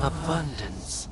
abundance.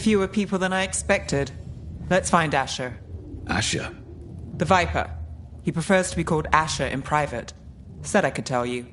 Fewer people than I expected. Let's find Asher. Asher? The Viper. He prefers to be called Asher in private. Said I could tell you.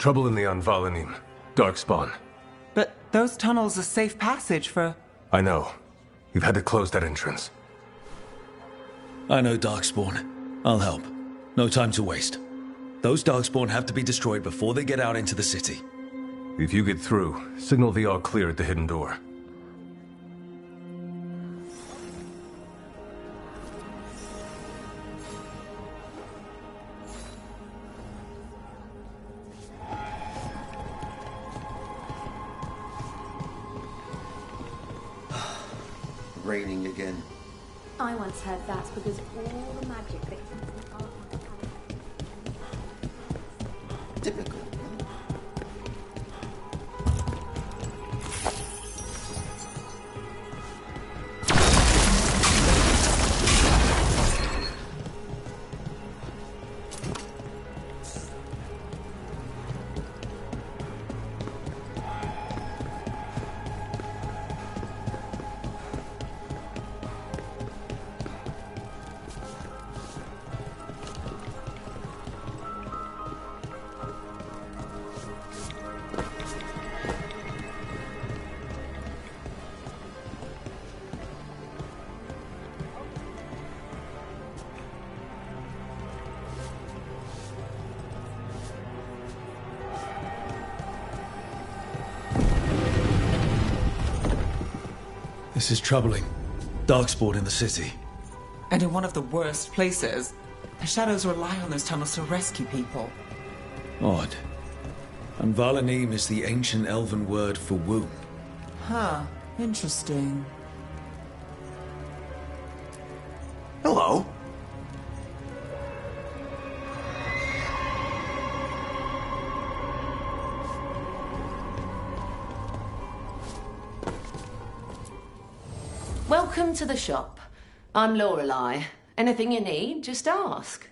Trouble in the Anvalanim. Darkspawn. But those tunnels are safe passage for... I know. You've had to close that entrance. I know Darkspawn. I'll help. No time to waste. Those Darkspawn have to be destroyed before they get out into the city. If you get through, signal the all clear at the hidden door. Raining again. I once heard that's because all the magic that Typical. This is troubling. Darkspawn in the city. And in one of the worst places. The shadows rely on those tunnels to rescue people. Odd. Anvalanim is the ancient elven word for womb. Huh. Interesting. Welcome to the shop. I'm Lorelei. Anything you need, just ask.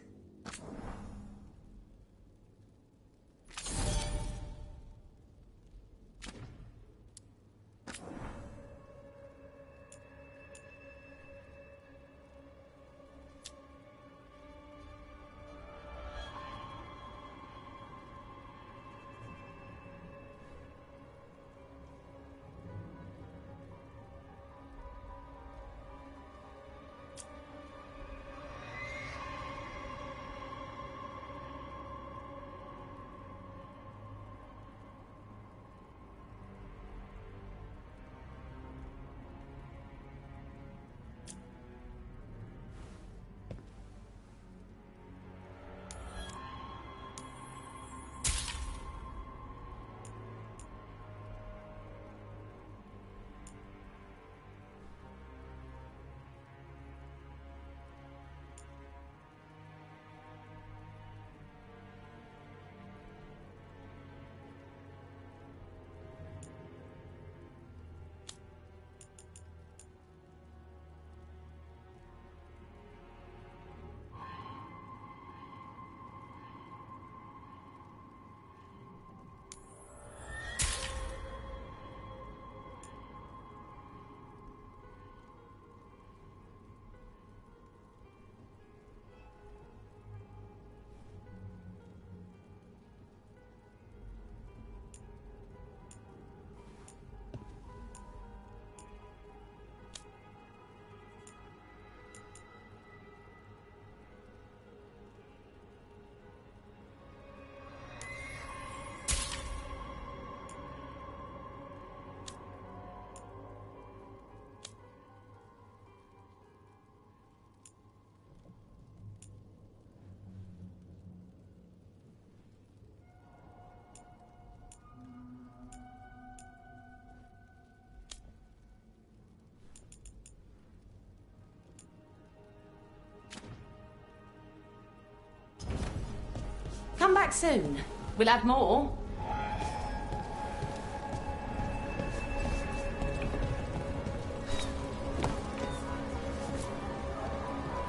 Come back soon. We'll have more.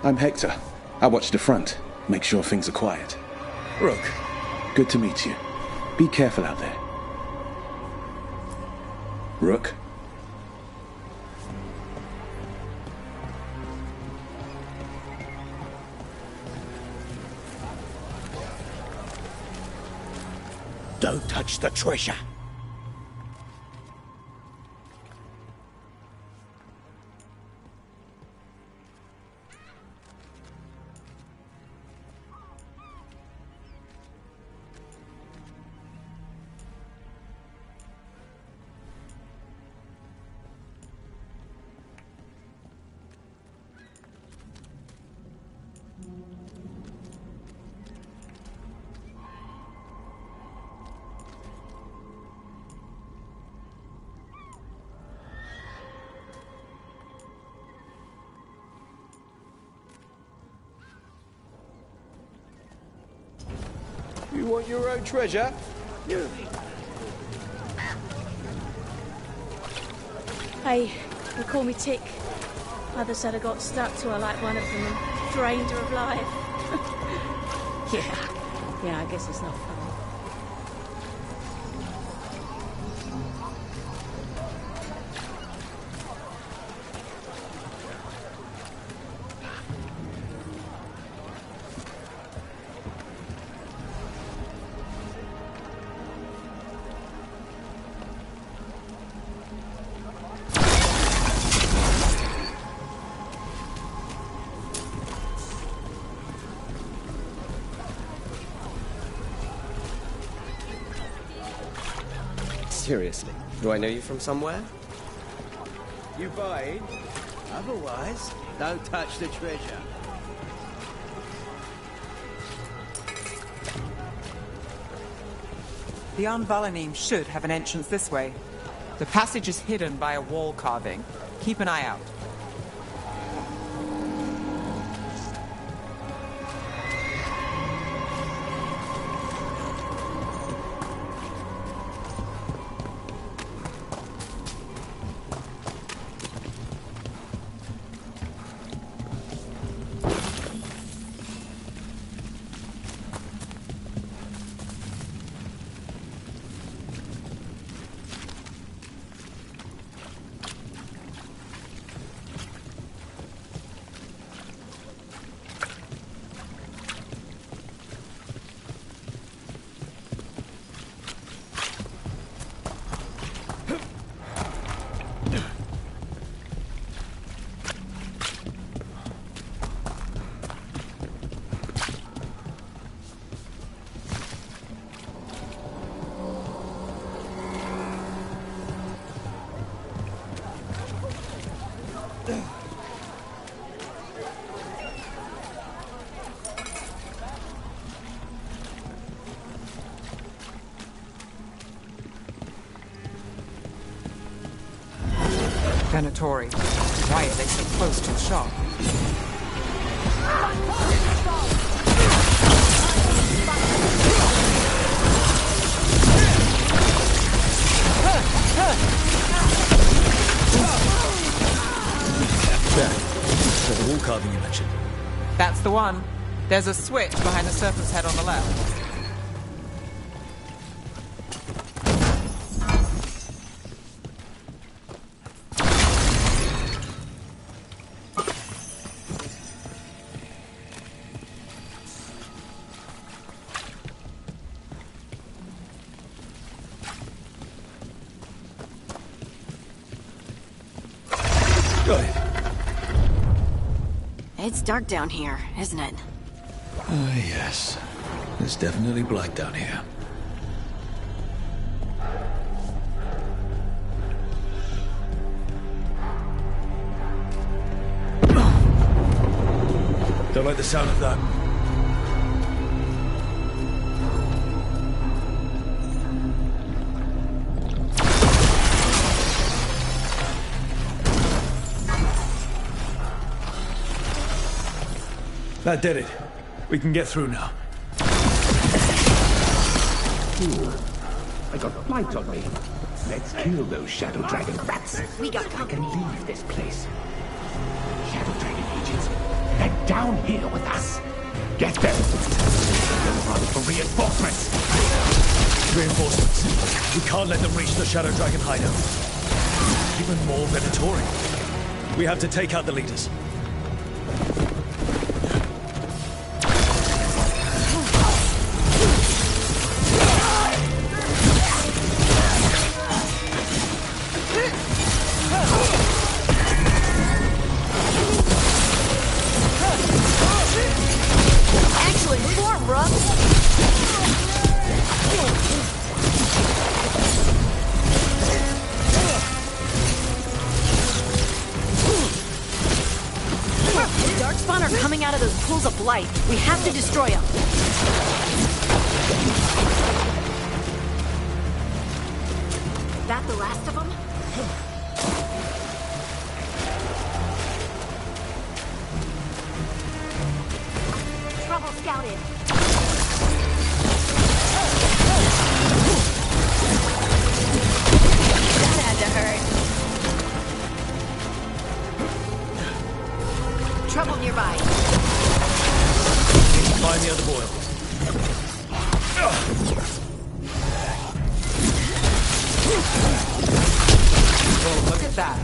I'm Hector. I watch the front. Make sure things are quiet. Rook. Good to meet you. Be careful out there. Rook? Don't touch the treasure. You want your own treasure? Hey, they call me Tick. Mother said I got stuck to her like one of them and drained her of life. Yeah, I guess it's not funny. Seriously, do I know you from somewhere? You buying? Otherwise, don't touch the treasure. The Anvalanim should have an entrance this way. The passage is hidden by a wall carving. Keep an eye out. Venatori. Why are they so close to the shop? There. The wall carving you mentioned. That's the one. There's a switch behind the serpent's head on the left. Got it. It's dark down here, isn't it? Yes. It's definitely black down here. Don't like the sound of that. That did it. We can get through now. I got flight on me. Let's kill those Shadow Dragon rats. We got I can leave this place. Shadow Dragon agents, they're down here with us. Get them. They'll run for reinforcements. Reinforcements. We can't let them reach the Shadow Dragon hideout. Even more Venatori. We have to take out the leaders. Darkspawn are coming out of those pools of light. We have to destroy them. That the last of them? Trouble scouted. That had to hurt. Trouble nearby. Find the other boil. Oh, look at that.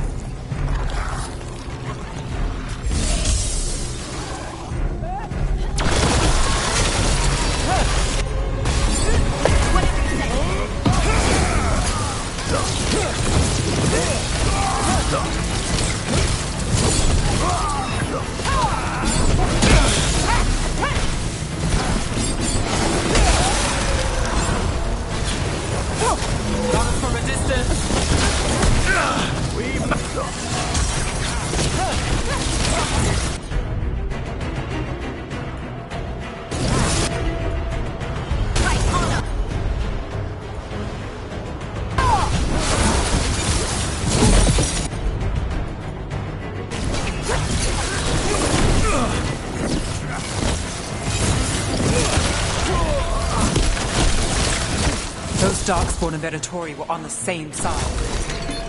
Darkspawn and Venatori were on the same side.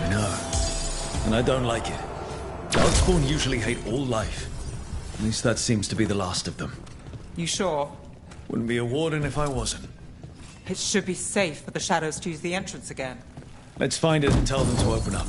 I know. And I don't like it. Darkspawn usually hate all life. At least that seems to be the last of them. You sure? Wouldn't be a warden if I wasn't. It should be safe for the shadows to use the entrance again. Let's find it and tell them to open up.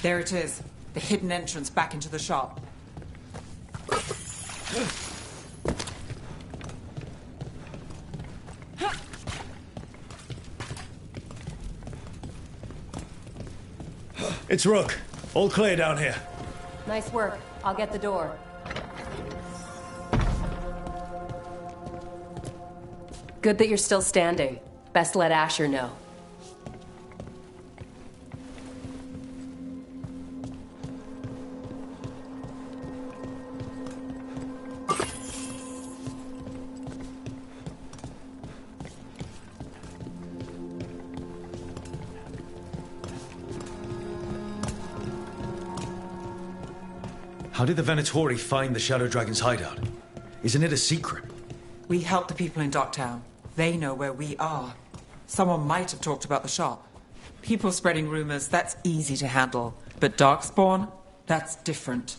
There it is. The hidden entrance back into the shop. It's Rook. All clear down here. Nice work. I'll get the door. Good that you're still standing. Best let Asher know. How did the Venatori find the Shadow Dragon's hideout? Isn't it a secret? We help the people in Docktown. They know where we are. Someone might have talked about the shop. People spreading rumors, that's easy to handle. But Darkspawn, that's different.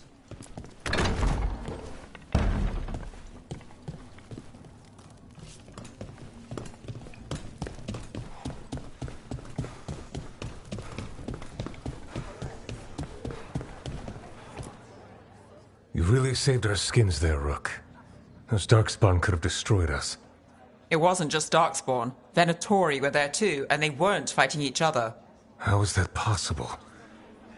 You really saved our skins there, Rook. Those Darkspawn could have destroyed us. It wasn't just Darkspawn. Venatori were there too, and they weren't fighting each other. How is that possible?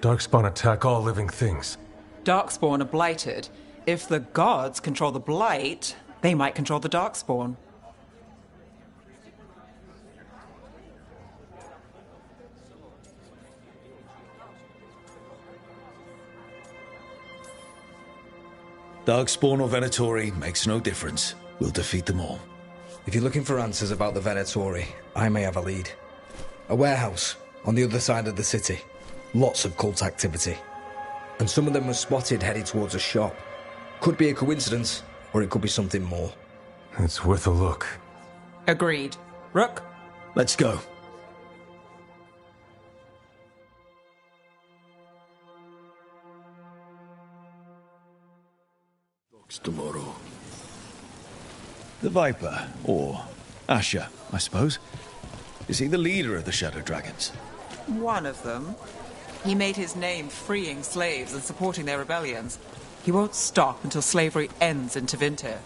Darkspawn attack all living things. Darkspawn are blighted. If the gods control the blight, they might control the Darkspawn. Darkspawn or Venatori makes no difference. We'll defeat them all. If you're looking for answers about the Venatori, I may have a lead. A warehouse on the other side of the city. Lots of cult activity. And some of them were spotted headed towards a shop. Could be a coincidence, or it could be something more. It's worth a look. Agreed. Rook? Let's go. Tomorrow. The Viper, or Asher, I suppose. Is he the leader of the Shadow Dragons? One of them. He made his name freeing slaves and supporting their rebellions. He won't stop until slavery ends in Tevinter.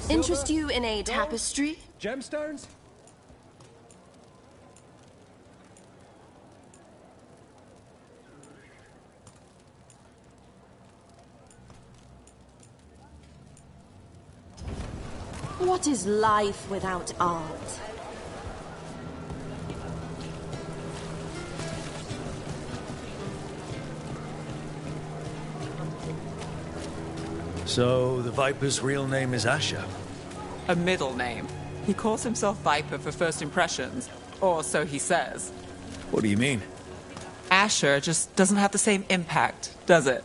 Interest you in a tapestry? Gemstones? What is life without art? So, the Viper's real name is Asher? A middle name. He calls himself Viper for first impressions, or so he says. What do you mean? Asher just doesn't have the same impact, does it?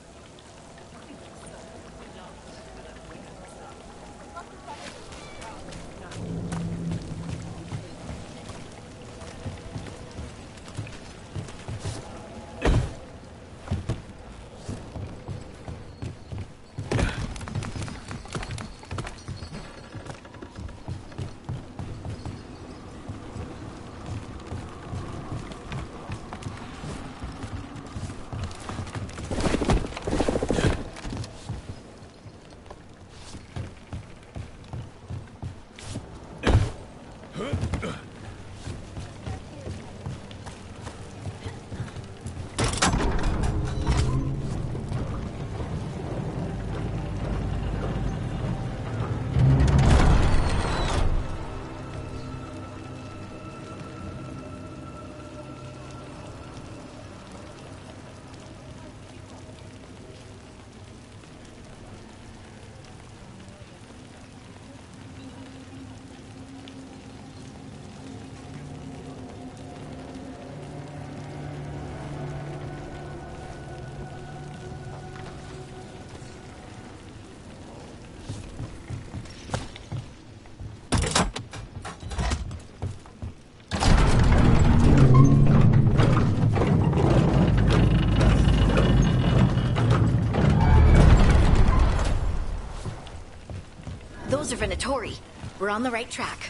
Those are Venatori. We're on the right track.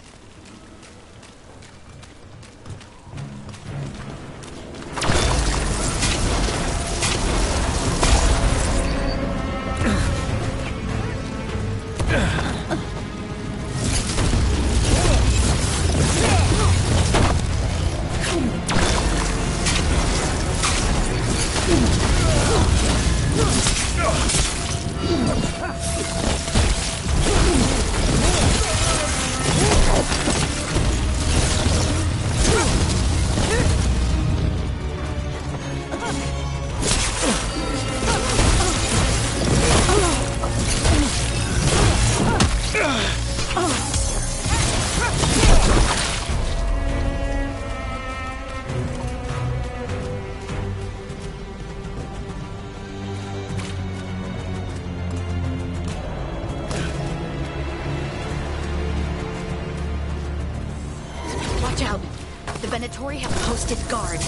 Watch out. The Venatori have posted guard.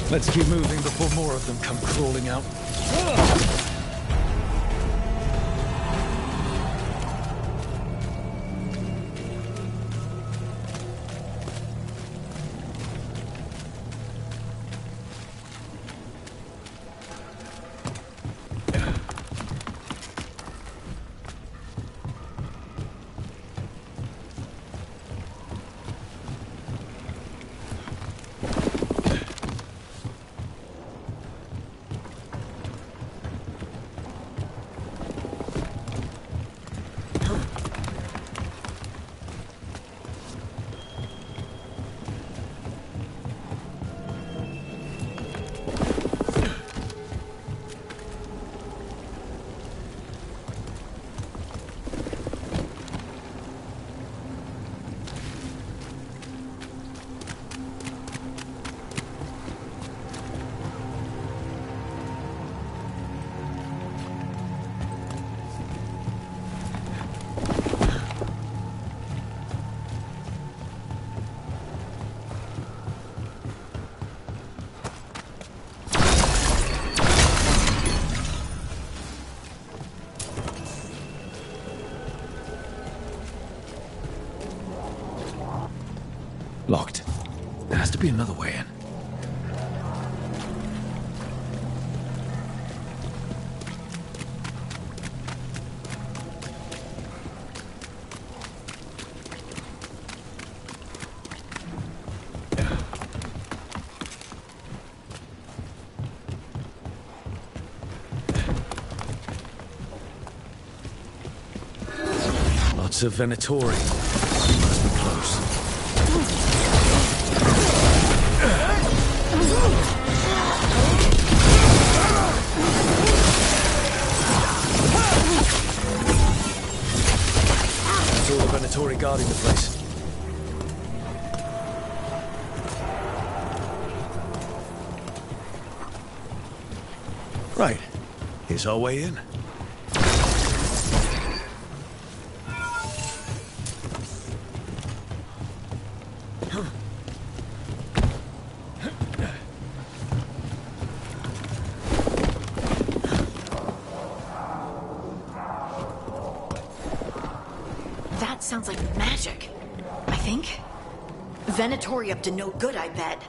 Let's keep moving before more of them come crawling out. Locked. There has to be another way in. Gates of Venatori. Must be close. That's all the Venatori guarding the place. Right. Here's our way in. That sounds like magic, I think. Venatori up to no good, I bet.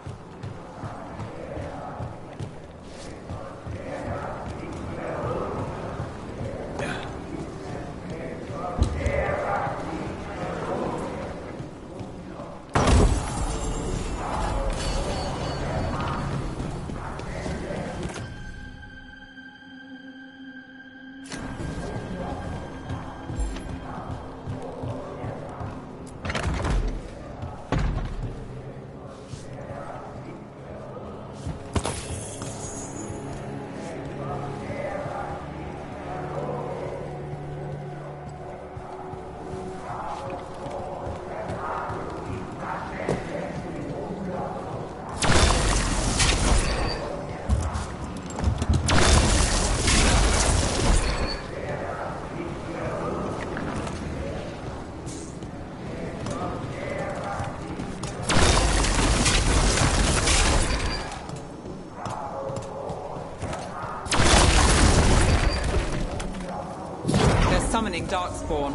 Summoning Darkspawn.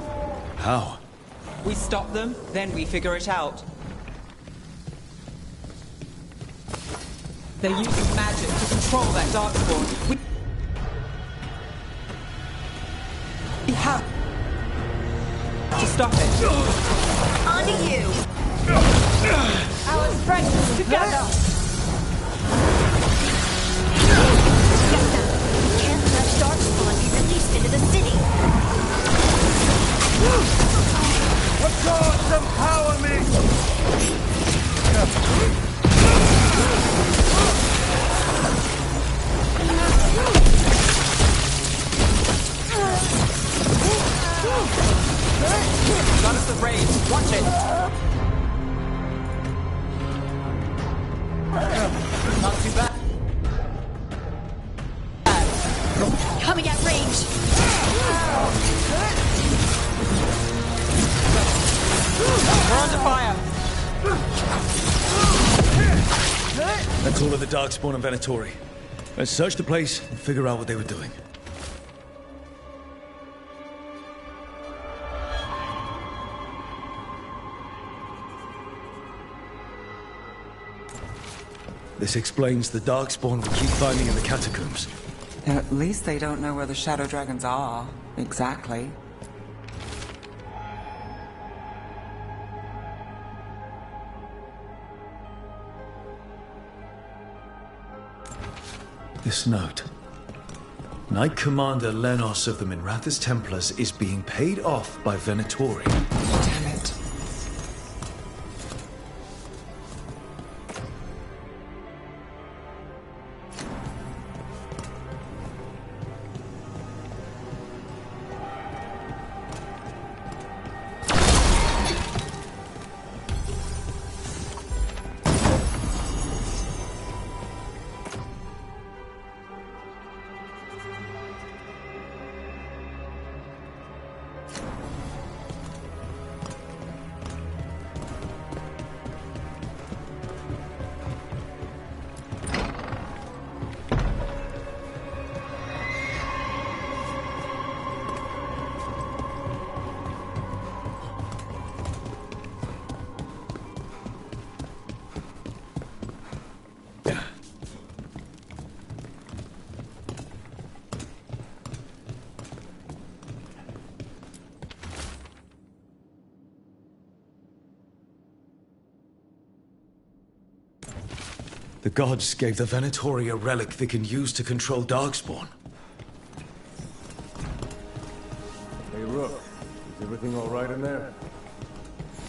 How? We stop them, then we figure it out. They're using magic to control that Darkspawn. We have to stop it. On to you! Our strength together! Can't let Darkspawn be released into the city! What gods empower me? Goddess of Rage, watch it! Not too bad. Coming at range! We're under fire! That's all of the Darkspawn and Venatori. Let's search the place and figure out what they were doing. This explains the Darkspawn we keep finding in the catacombs. At least they don't know where the Shadow Dragons are, exactly. This note. Knight Commander Lenos of the Minrathous Templars is being paid off by Venatori. Damn it. The gods gave the Venatori a relic they can use to control Darkspawn. Hey, Rook, is everything Everything all right in there?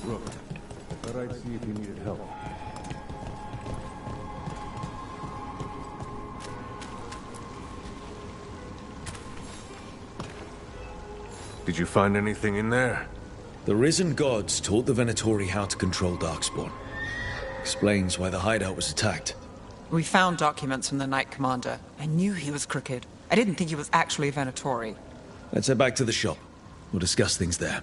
Rook, thought I'd see if you needed help. Did you find anything in there? The Risen Gods taught the Venatori how to control Darkspawn. Explains why the hideout was attacked. We found documents from the Knight Commander. I knew he was crooked. I didn't think he was actually a Venatori. Let's head back to the shop. We'll discuss things there.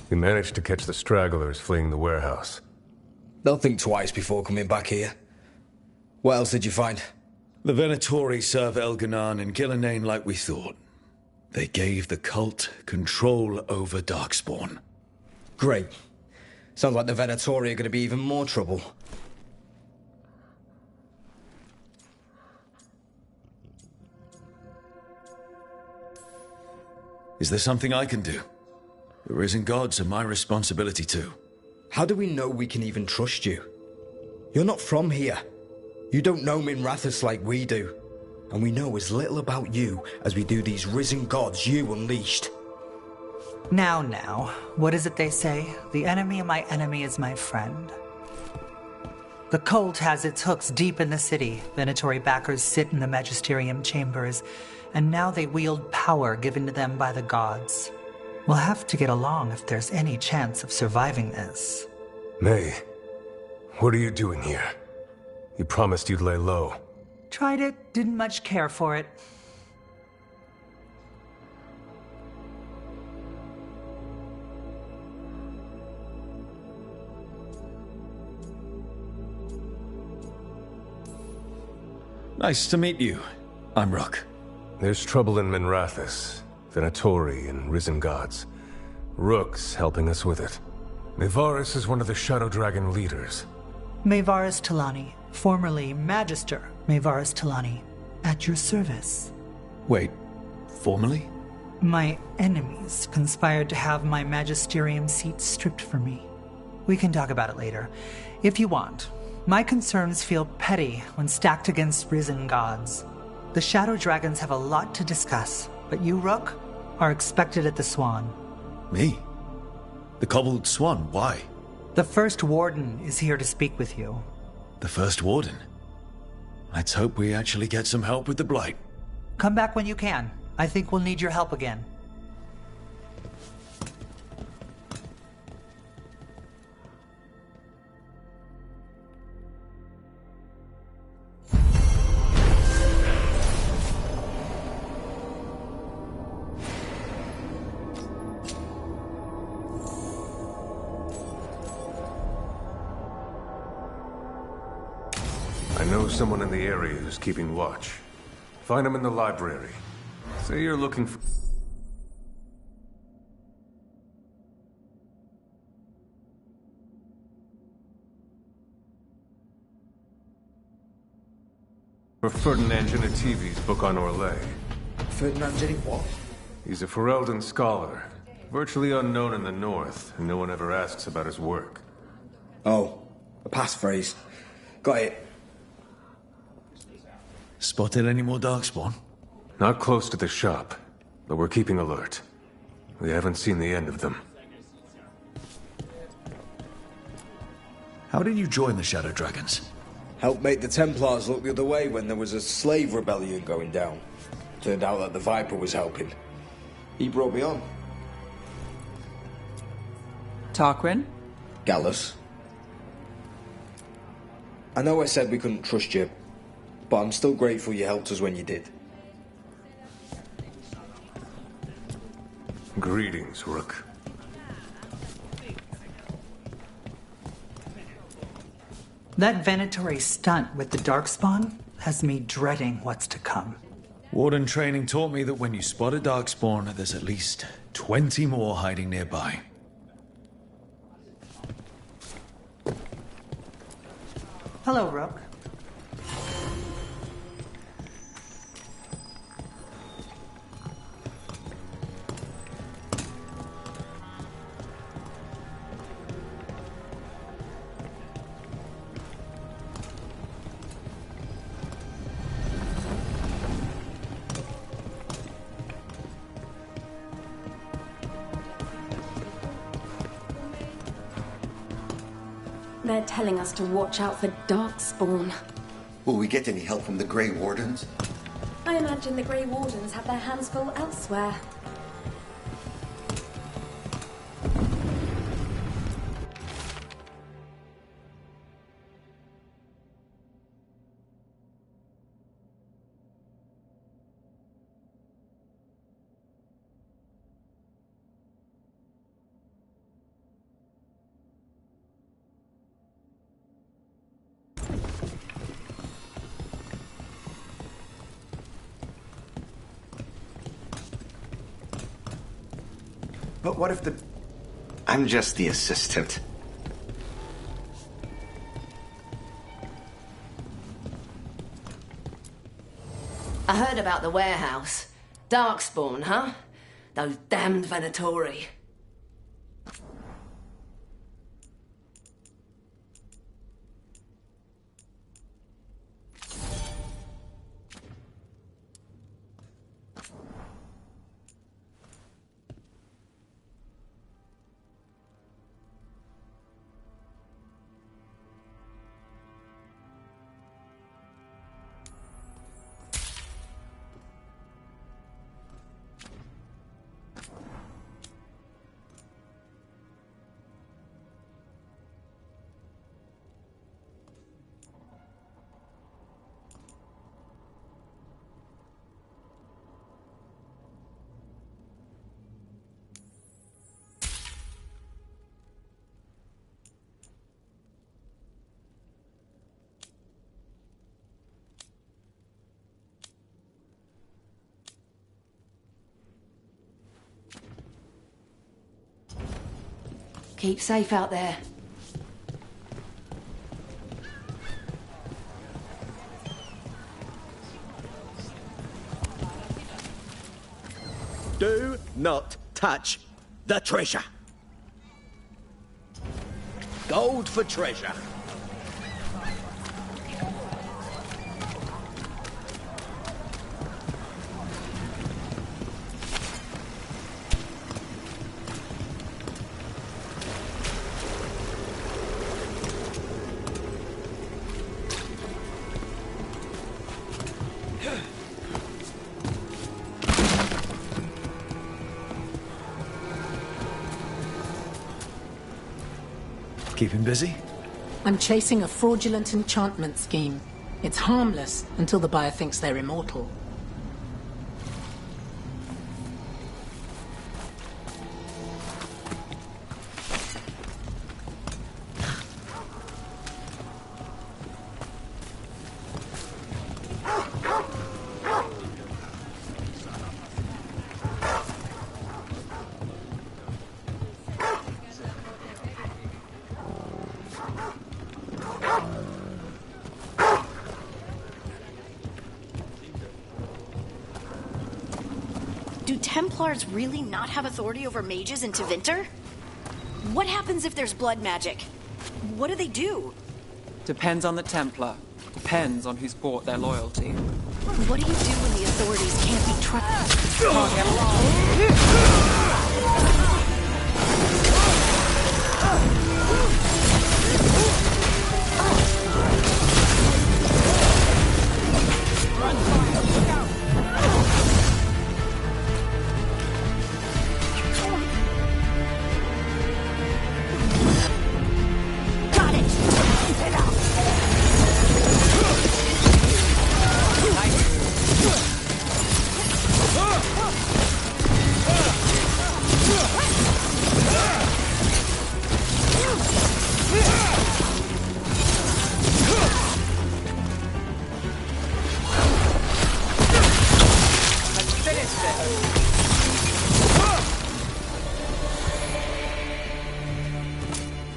You managed to catch the stragglers fleeing the warehouse. They'll think twice before coming back here. What else did you find? The Venatori serve Elganon and Gillenane like we thought. They gave the cult control over Darkspawn. Great. Sounds like the Venatori are going to be even more trouble. Is there something I can do? The Risen Gods are my responsibility too. How do we know we can even trust you? You're not from here. You don't know Minrathous like we do. And we know as little about you as we do these Risen Gods you unleashed. Now, what is it they say? The enemy of my enemy is my friend. The cult has its hooks deep in the city. Venatori backers sit in the Magisterium chambers, and now they wield power given to them by the gods. We'll have to get along if there's any chance of surviving this. May, what are you doing here? You promised you'd lay low. Tried it, didn't much care for it. Nice to meet you. I'm Rook. There's trouble in Minrathous. Venatori and Risen Gods. Rook's helping us with it. Mayvarus is one of the Shadow Dragon leaders. Mayvarus Talani, formerly Magister Mayvarus Talani, at your service. Wait, formerly? My enemies conspired to have my magisterium seat stripped from me. We can talk about it later, if you want. My concerns feel petty when stacked against Risen Gods. The Shadow Dragons have a lot to discuss, but you, Rook, are expected at the Swan. Me? The Cobbled Swan, why? The First Warden is here to speak with you. The First Warden? Let's hope we actually get some help with the Blight. Come back when you can. I think we'll need your help again. I know someone in the area who's keeping watch. Find him in the library. Say you're looking for Ferdinand Genetivi's book on Orlais. Ferdinand Genetivi what? He's a Ferelden scholar, virtually unknown in the north, and no one ever asks about his work. Oh, a passphrase. Got it. Spotted any more Darkspawn? Not close to the shop, but we're keeping alert. We haven't seen the end of them. How did you join the Shadow Dragons? Helped make the Templars look the other way when there was a slave rebellion going down. Turned out that the Viper was helping. He brought me on. Tarquin? Gallus. I know I said we couldn't trust you, but I'm still grateful you helped us when you did. Greetings, Rook. That Venatori stunt with the Darkspawn has me dreading what's to come. Warden training taught me that when you spot a Darkspawn, there's at least 20 more hiding nearby. Hello, Rook. They're telling us to watch out for Darkspawn. Will we get any help from the Grey Wardens? I imagine the Grey Wardens have their hands full elsewhere. But what if the... I'm just the assistant. I heard about the warehouse. Darkspawn, huh? Those damned Venatori. Keep safe out there. Do not touch the treasure. Gold for treasure. Keep him busy? I'm chasing a fraudulent enchantment scheme. It's harmless until the buyer thinks they're immortal. Do Templars really not have authority over mages in Tevinter? What happens if there's blood magic? What do they do? Depends on the Templar. Depends on who's bought their loyalty. What do you do when the authorities can't be trusted?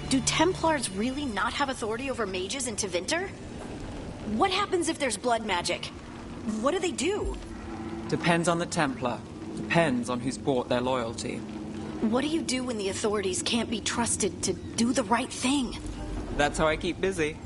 Do Templars really not have authority over mages in Tevinter? What happens if there's blood magic? What do they do? Depends on the Templar. Depends on who's bought their loyalty. What do you do when the authorities can't be trusted to do the right thing? That's how I keep busy.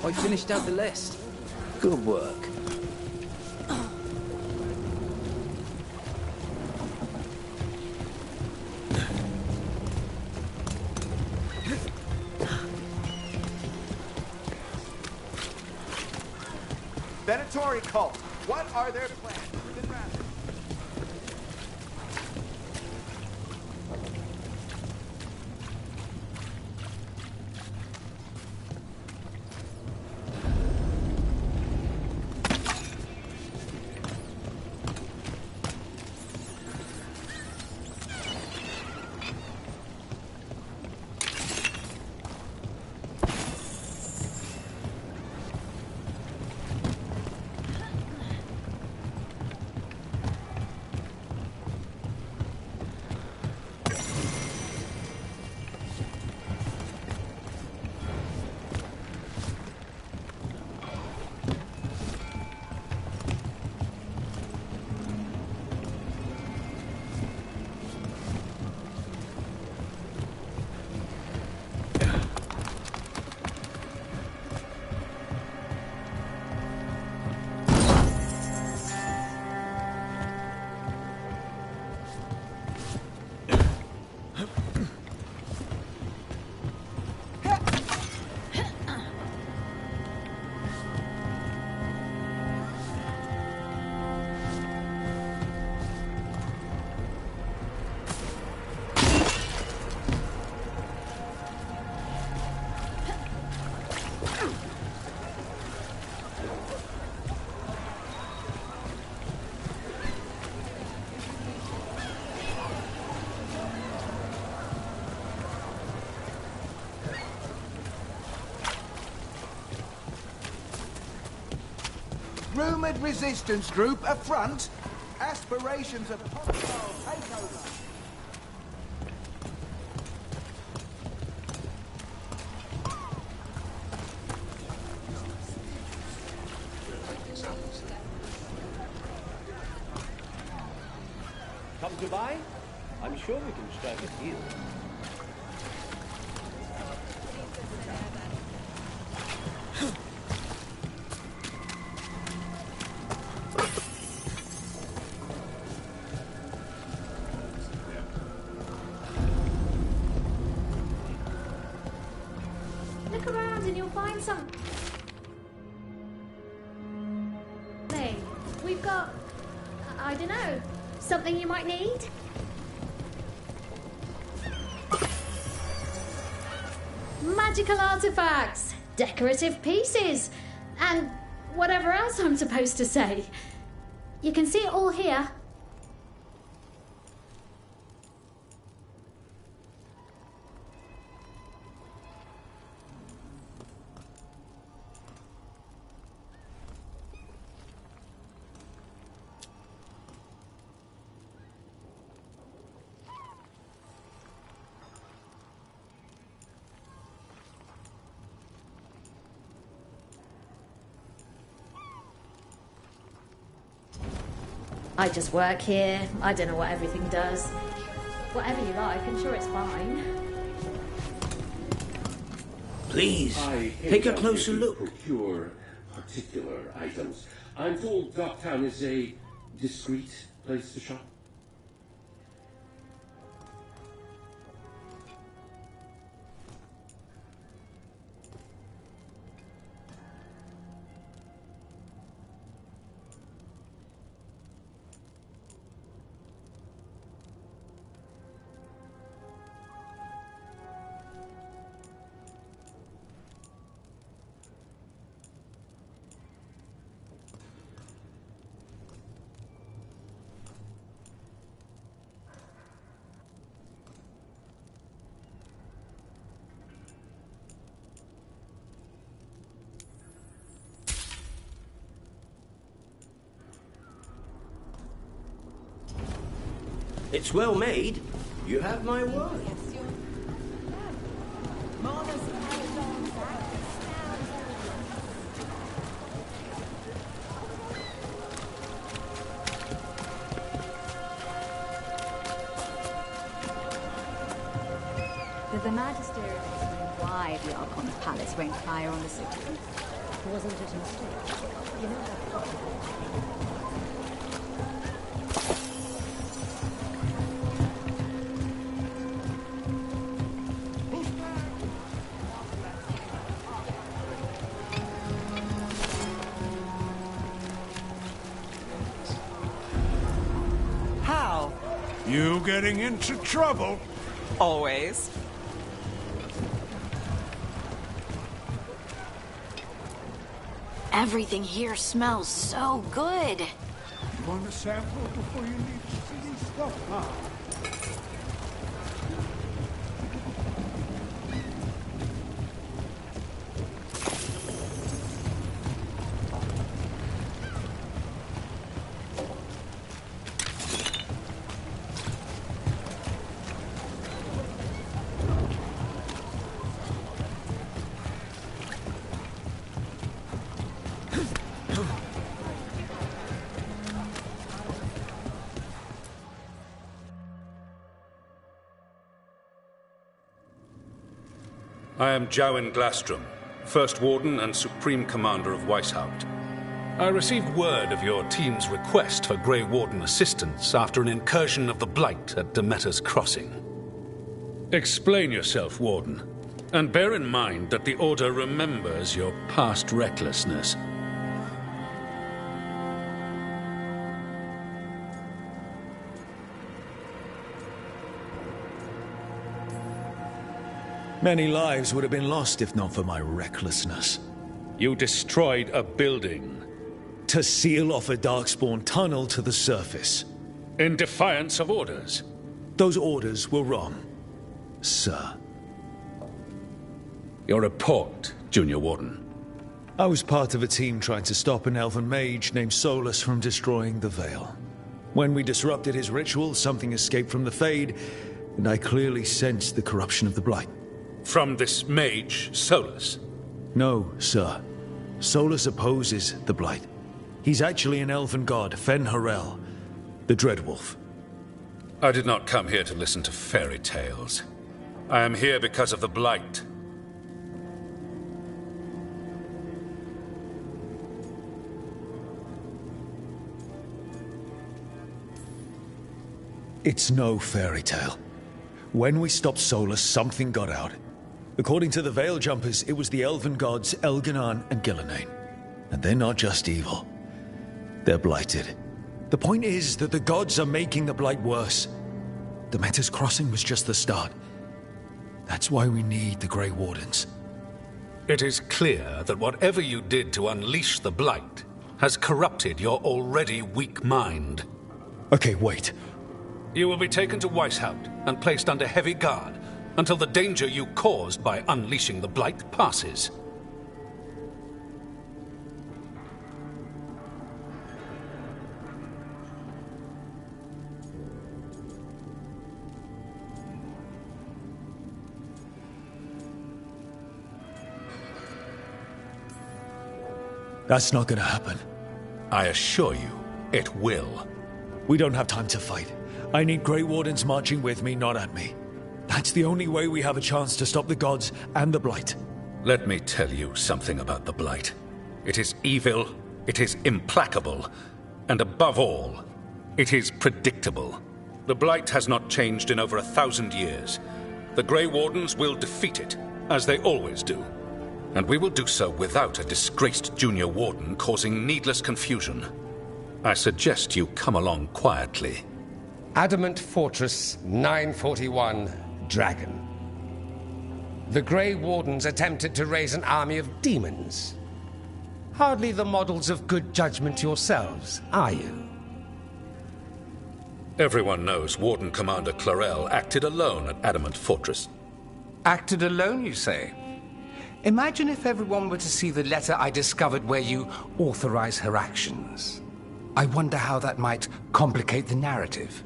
I finished out the list. Good work. Venatori cult. What are their plans? Rumored resistance group affront. Aspirations of hostile takeover. Come to buy? I'm sure we can strike a deal. Look around and you'll find some. We've got, I don't know, something you might need? Magical artifacts, decorative pieces, and whatever else I'm supposed to say. You can see it all here. I just work here. I don't know what everything does. Whatever you like, I'm sure it's fine. Please, take a closer look. Procure particular items. I'm told Docktown is a discreet place to shop. It's well made. You have my word. Did the Magister explain why the Archon's palace rained fire on the city? Wasn't it a mistake? You know that. How? You getting into trouble? Always. Everything here smells so good. Want a sample before you leave the city stuff, huh? I am Jowen Glastrom, First Warden and Supreme Commander of Weishaupt. I received word of your team's request for Grey Warden assistance after an incursion of the Blight at Demeter's Crossing. Explain yourself, Warden, and bear in mind that the Order remembers your past recklessness. Many lives would have been lost if not for my recklessness. You destroyed a building. To seal off a Darkspawn tunnel to the surface. In defiance of orders. Those orders were wrong, sir. Your report, Junior Warden. I was part of a team trying to stop an elven mage named Solus from destroying the Veil. When we disrupted his ritual, something escaped from the Fade, and I clearly sensed the corruption of the Blight. From this mage, Solus? No, sir. Solus opposes the Blight. He's actually an elven god, Fen Harel, the Dreadwolf. I did not come here to listen to fairy tales. I am here because of the Blight. It's no fairy tale. When we stopped Solus, something got out. According to the Veil Jumpers, it was the elven gods Elganon and Gillenane. And they're not just evil. They're blighted. The point is that the gods are making the Blight worse. Demeter's Crossing was just the start. That's why we need the Grey Wardens. It is clear that whatever you did to unleash the Blight has corrupted your already weak mind. Okay, wait. You will be taken to Weishaupt and placed under heavy guard until the danger you caused by unleashing the Blight passes. That's not gonna happen. I assure you, it will. We don't have time to fight. I need Grey Wardens marching with me, not at me. That's the only way we have a chance to stop the gods and the Blight. Let me tell you something about the Blight. It is evil, it is implacable, and above all, it is predictable. The Blight has not changed in over 1,000 years. The Grey Wardens will defeat it, as they always do. And we will do so without a disgraced Junior Warden causing needless confusion. I suggest you come along quietly. Adamant Fortress 941, Dragon. The Grey Wardens attempted to raise an army of demons. Hardly the models of good judgment yourselves, are you? Everyone knows Warden Commander Clarel acted alone at Adamant Fortress. Acted alone, you say? Imagine if everyone were to see the letter I discovered where you authorize her actions. I wonder how that might complicate the narrative.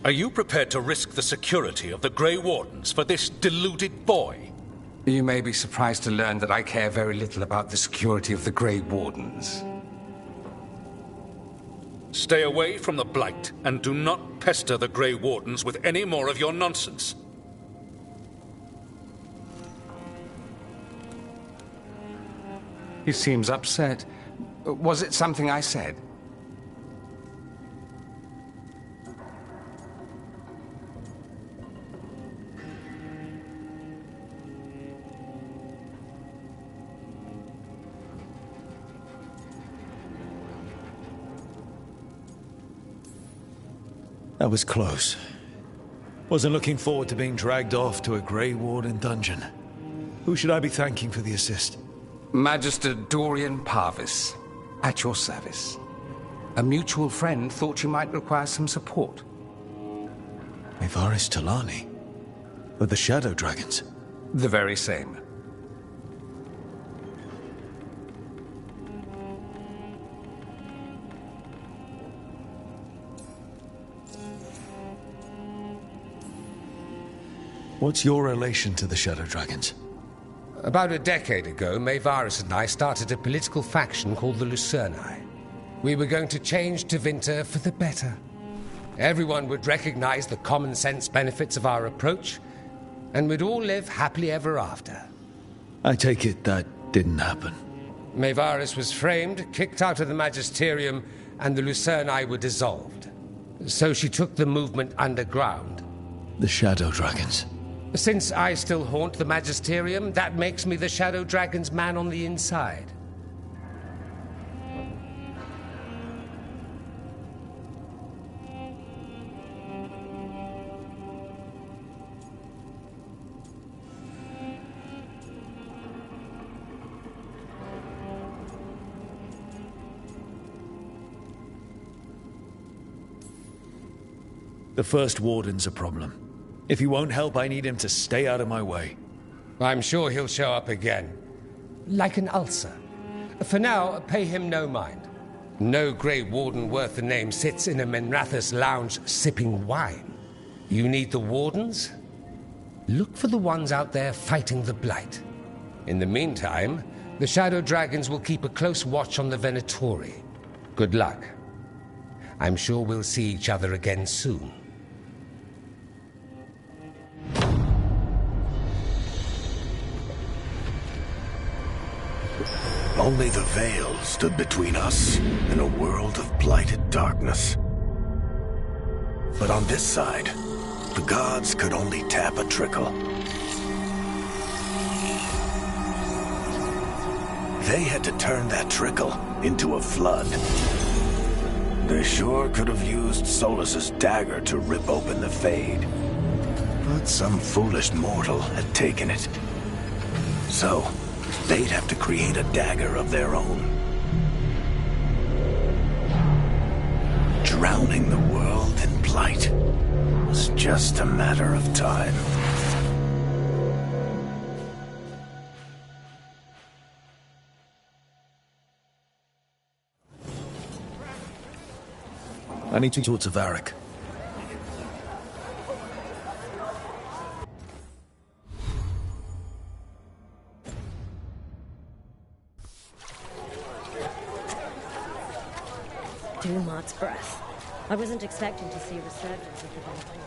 Are you prepared to risk the security of the Grey Wardens for this deluded boy? You may be surprised to learn that I care very little about the security of the Grey Wardens. Stay away from the Blight, and do not pester the Grey Wardens with any more of your nonsense. He seems upset. Was it something I said? That was close. Wasn't looking forward to being dragged off to a Grey Warden dungeon. Who should I be thanking for the assist? Magister Dorian Parvis, at your service. A mutual friend thought you might require some support. Evaris Talani? Of the Shadow Dragons? The very same. What's your relation to the Shadow Dragons? About a decade ago, Maevaris and I started a political faction called the Lucerni. We were going to change Tevinter for the better. Everyone would recognize the common sense benefits of our approach, and we'd all live happily ever after. I take it that didn't happen. Maevaris was framed, kicked out of the Magisterium, and the Lucerni were dissolved. So she took the movement underground. The Shadow Dragons. Since I still haunt the Magisterium, that makes me the Shadow Dragon's man on the inside. The First Warden's a problem. If he won't help, I need him to stay out of my way. I'm sure he'll show up again. Like an ulcer. For now, pay him no mind. No Grey Warden worth the name sits in a Minrathous lounge sipping wine. You need the Wardens? Look for the ones out there fighting the Blight. In the meantime, the Shadow Dragons will keep a close watch on the Venatori. Good luck. I'm sure we'll see each other again soon. Only the Veil stood between us and a world of blighted darkness. But on this side, the gods could only tap a trickle. They had to turn that trickle into a flood. They sure could have used Solus's dagger to rip open the Fade. But some foolish mortal had taken it. So, they'd have to create a dagger of their own. Drowning the world in blight was just a matter of time. I need to talk to Varric. Dumat's breath. I wasn't expecting to see a resurgence of the Venatori.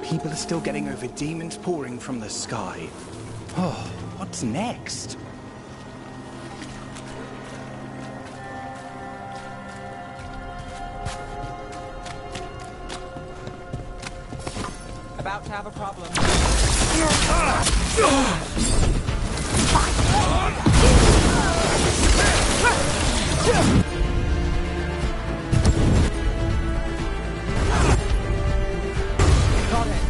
People are still getting over demons pouring from the sky. Oh, what's next? About to have a problem. Got it.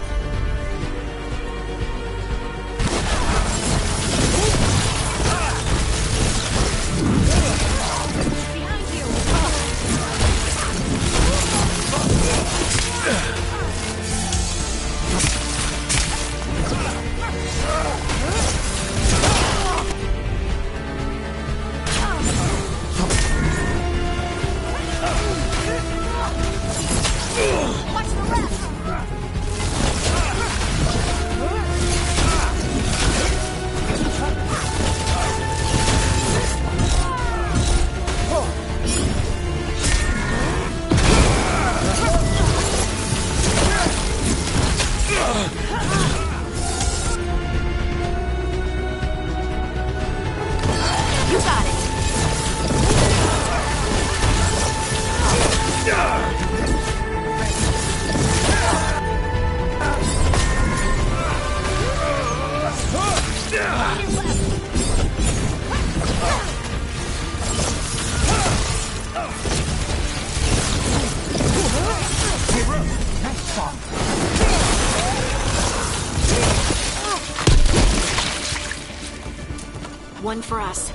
One for us.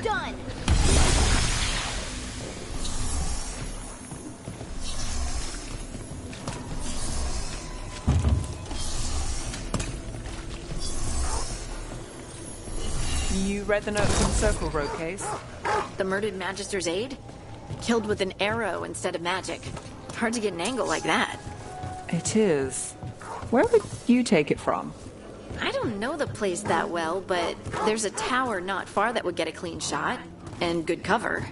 Done. You read the note from Circle Road case? The murdered Magister's aide? Killed with an arrow instead of magic. Hard to get an angle like that. It is. Where would you take it from? I don't know the place that well, but there's a tower not far that would get a clean shot. And good cover.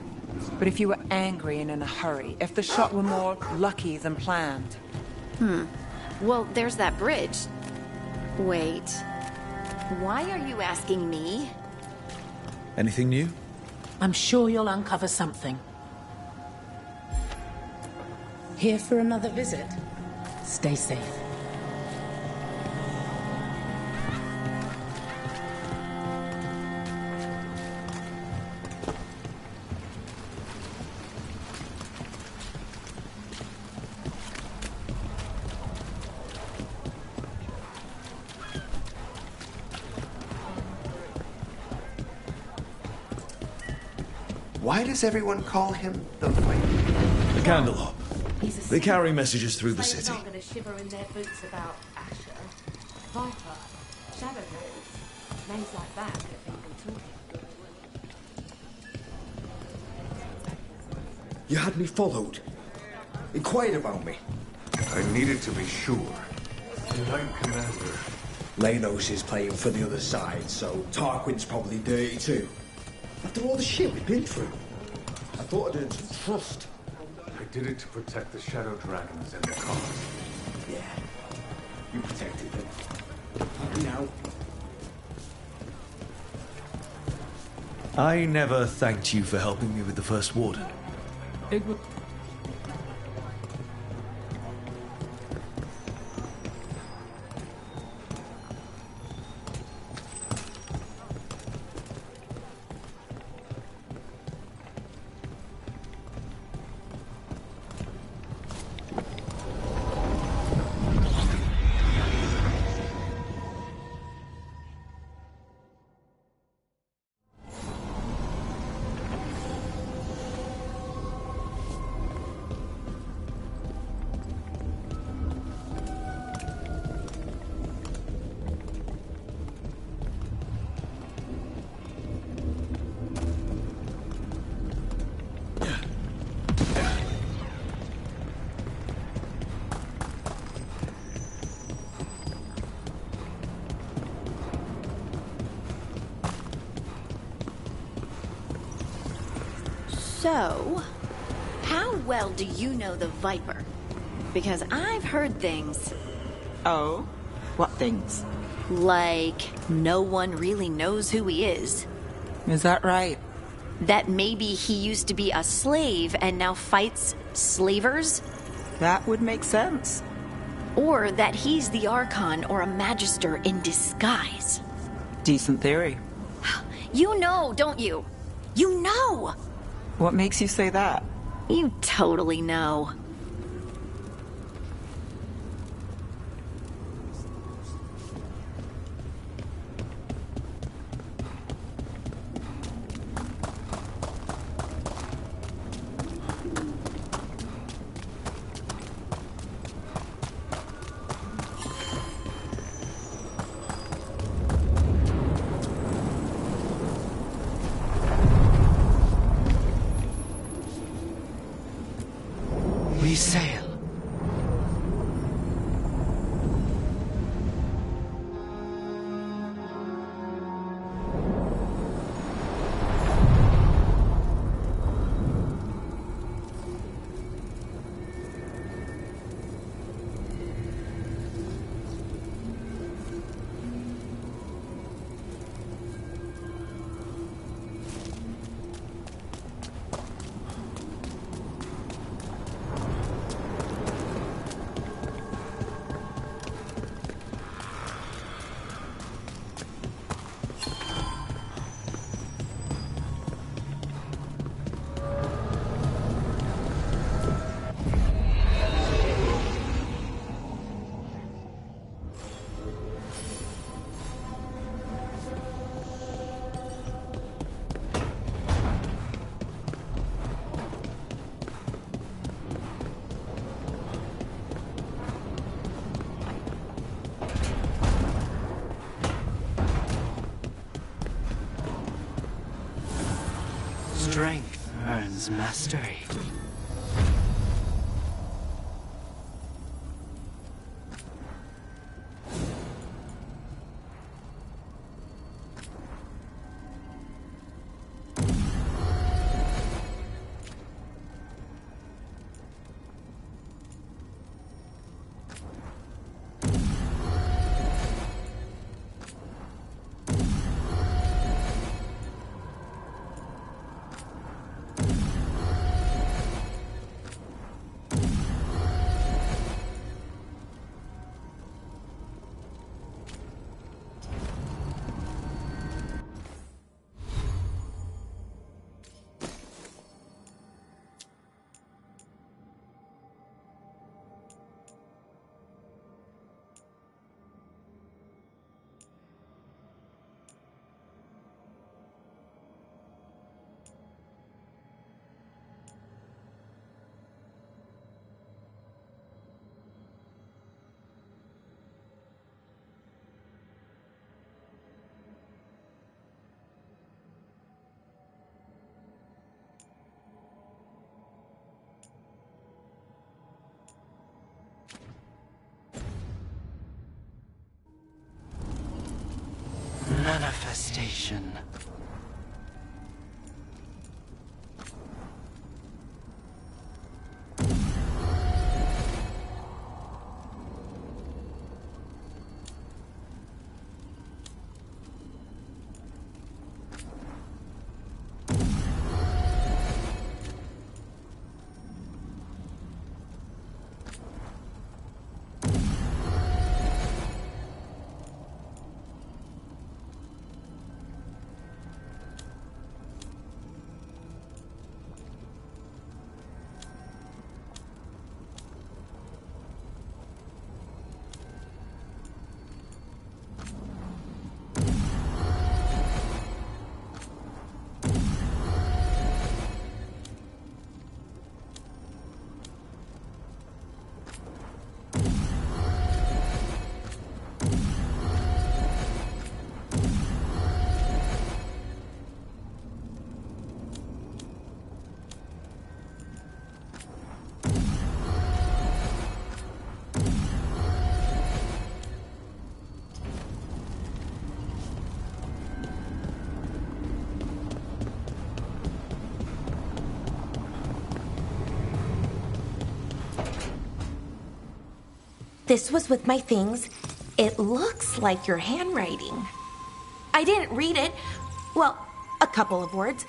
But if you were angry and in a hurry, if the shot were more lucky than planned. Well, there's that bridge. Wait. Why are you asking me? Anything new? I'm sure you'll uncover something. Here for another visit? Stay safe. Why does everyone call him the Viper? The Candelab. They carry messages through the city. Aren't going to shiver in their boots about Asher, Viper, Shadowlands, names like that get people talking. You had me followed. Inquired about me. I needed to be sure. Knight Commander. Lanos is playing for the other side, so Tarquin's probably dirty too. After all the shit we've been through. I thought I'd earned some trust. I did it to protect the Shadow Dragons and the cause. Yeah, you protected them. Happy now. I never thanked you for helping me with the First Warden. It would... So, how well do you know the Viper? Because I've heard things. Oh? What things? Like, no one really knows who he is. Is that right? That maybe he used to be a slave and now fights slavers? That would make sense. Or that he's the Archon or a Magister in disguise. Decent theory. You know, don't you? You know! What makes you say that? You totally know. We sail. Strength earns mastery. Manifestation. This was with my things. It looks like your handwriting. I didn't read it. Well, a couple of words.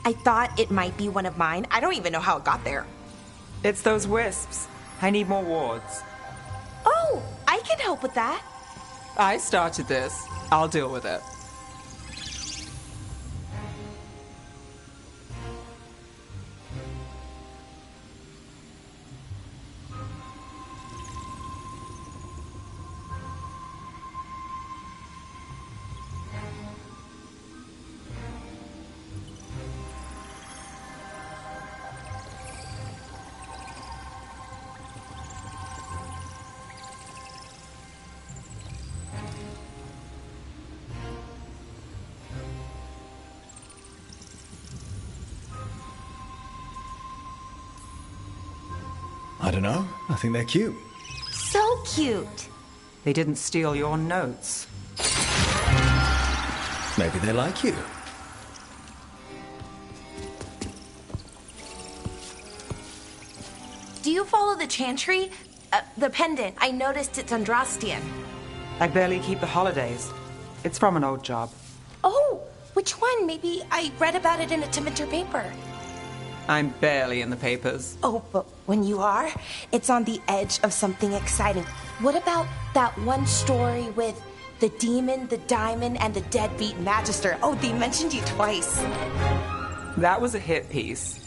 I thought it might be one of mine. I don't even know how it got there. It's those wisps. I need more wards. Oh, I can help with that. I started this. I'll deal with it. I don't know. I think they're cute. So cute. They didn't steal your notes. Maybe they like you. Do you follow the chantry? The pendant. I noticed it's Andrastian. I barely keep the holidays. It's from an old job. Oh, which one? Maybe I read about it in a Tevinter paper. I'm barely in the papers. Oh, but when you are, it's on the edge of something exciting. What about that one story with the demon, the diamond, and the deadbeat magister? Oh, they mentioned you twice. That was a hit piece.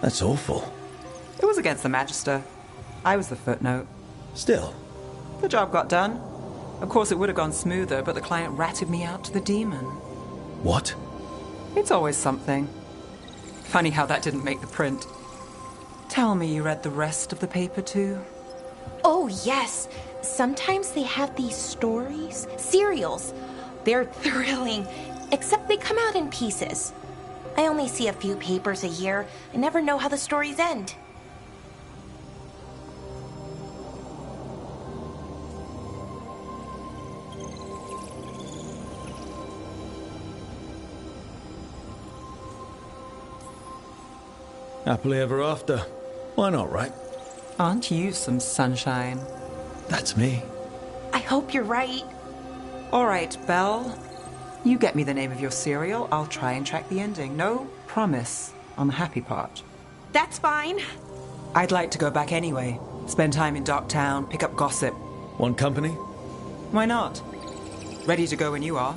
That's awful. It was against the Magister. I was the footnote. Still. The job got done. Of course, it would have gone smoother, but the client ratted me out to the demon. What? It's always something. Funny how that didn't make the print. Tell me you read the rest of the paper, too? Oh, yes. Sometimes they have these stories, serials. They're thrilling, except they come out in pieces. I only see a few papers a year. I never know how the stories end. Happily ever after. Why not, right? Aren't you some sunshine? That's me. I hope you're right. All right, Belle. You get me the name of your serial. I'll try and track the ending. No promise on the happy part. That's fine. I'd like to go back anyway. Spend time in Darktown, pick up gossip. Want company? Why not? Ready to go when you are.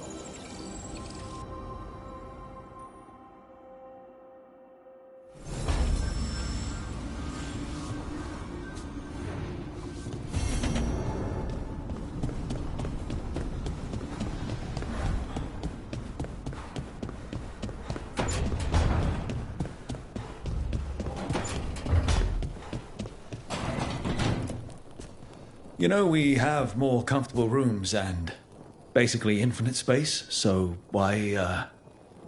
You know, we have more comfortable rooms and basically infinite space, so why,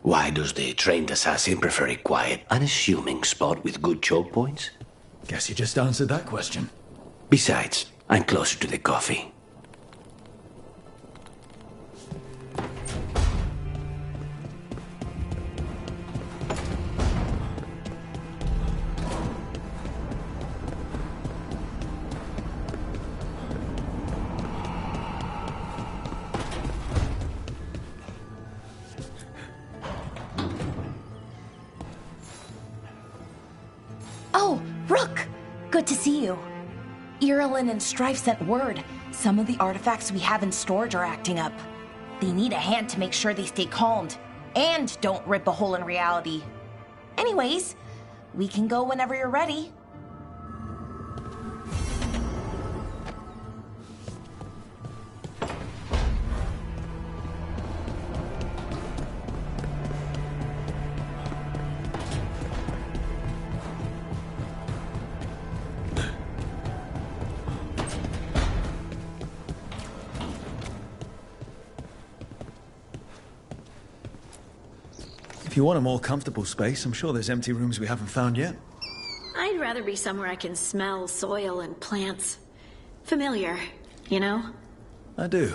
Why does the trained assassin prefer a quiet, unassuming spot with good choke points? Guess you just answered that question. Besides, I'm closer to the coffee. Oh, Rook! Good to see you. Irulan and Strife sent word. Some of the artifacts we have in storage are acting up. They need a hand to make sure they stay calmed and don't rip a hole in reality. Anyways, we can go whenever you're ready. If you want a more comfortable space, I'm sure there's empty rooms we haven't found yet. I'd rather be somewhere I can smell soil and plants. Familiar, you know? I do.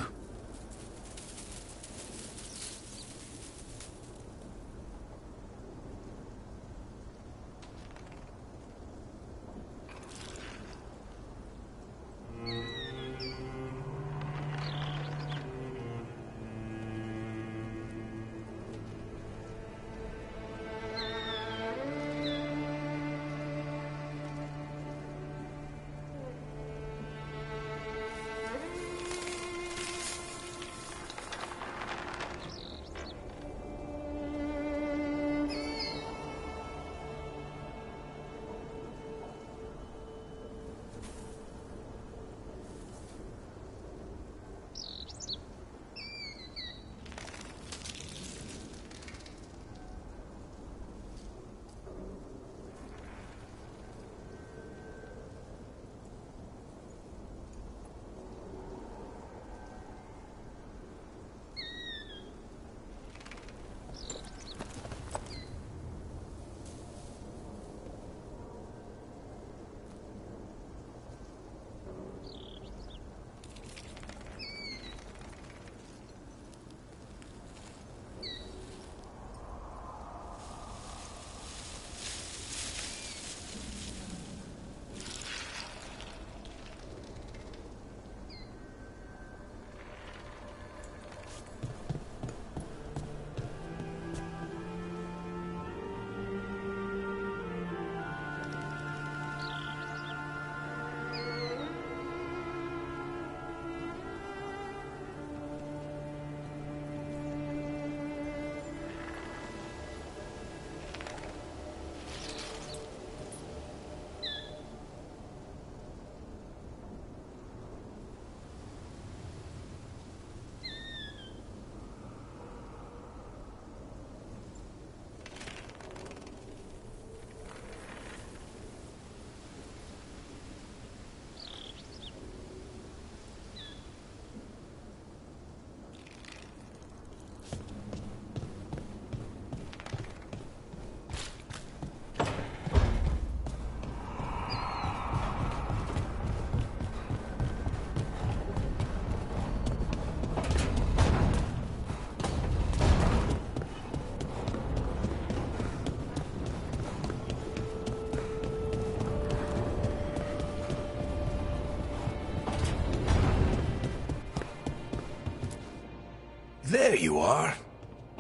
are.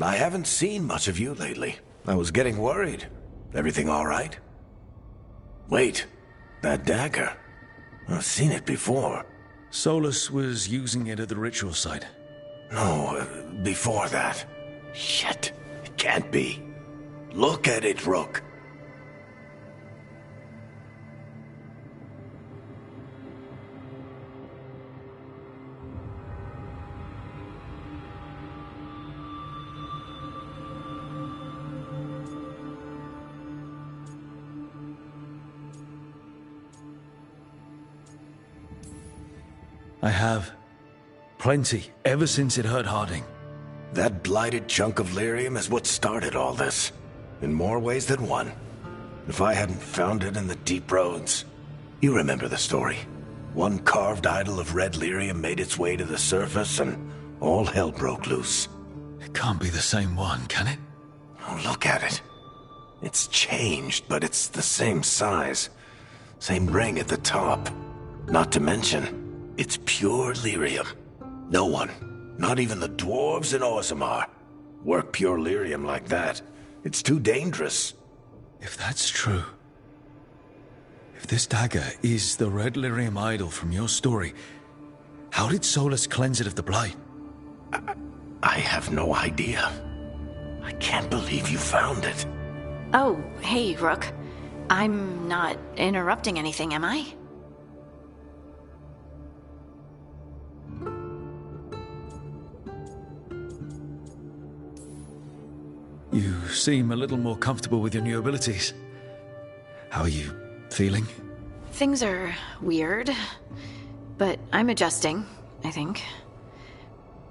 I haven't seen much of you lately. I was getting worried. Everything all right? Wait, that dagger. I've seen it before. Solus was using it at the ritual site. No, before that. Shit, it can't be. Look at it, Rook. I have. Plenty, ever since it hurt Harding. That blighted chunk of lyrium is what started all this. In more ways than one. If I hadn't found it in the deep roads... You remember the story. One carved idol of red lyrium made its way to the surface and all hell broke loose. It can't be the same one, can it? Oh, look at it. It's changed, but it's the same size. Same ring at the top. Not to mention, it's pure lyrium. No one, not even the dwarves in Orzammar, work pure lyrium like that. It's too dangerous. If that's true... If this dagger is the red lyrium idol from your story, how did Solus cleanse it of the blight? I have no idea. I can't believe you found it. Oh, hey, Rook. I'm not interrupting anything, am I? You seem a little more comfortable with your new abilities. How are you feeling? Things are weird, but I'm adjusting, I think.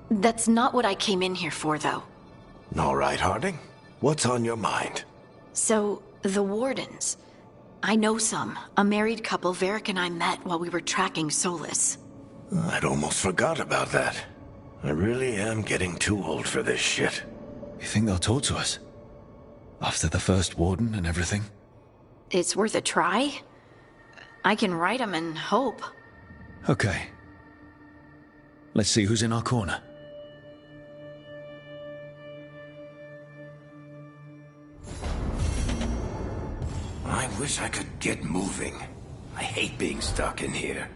That's not what I came in here for, though. All right, Harding. What's on your mind? So, the Wardens. I know some. A married couple Varric and I met while we were tracking Solus. I'd almost forgot about that. I really am getting too old for this shit. You think they'll talk to us? After the first Warden and everything? It's worth a try. I can write them and hope. Okay. Let's see who's in our corner. I wish I could get moving. I hate being stuck in here.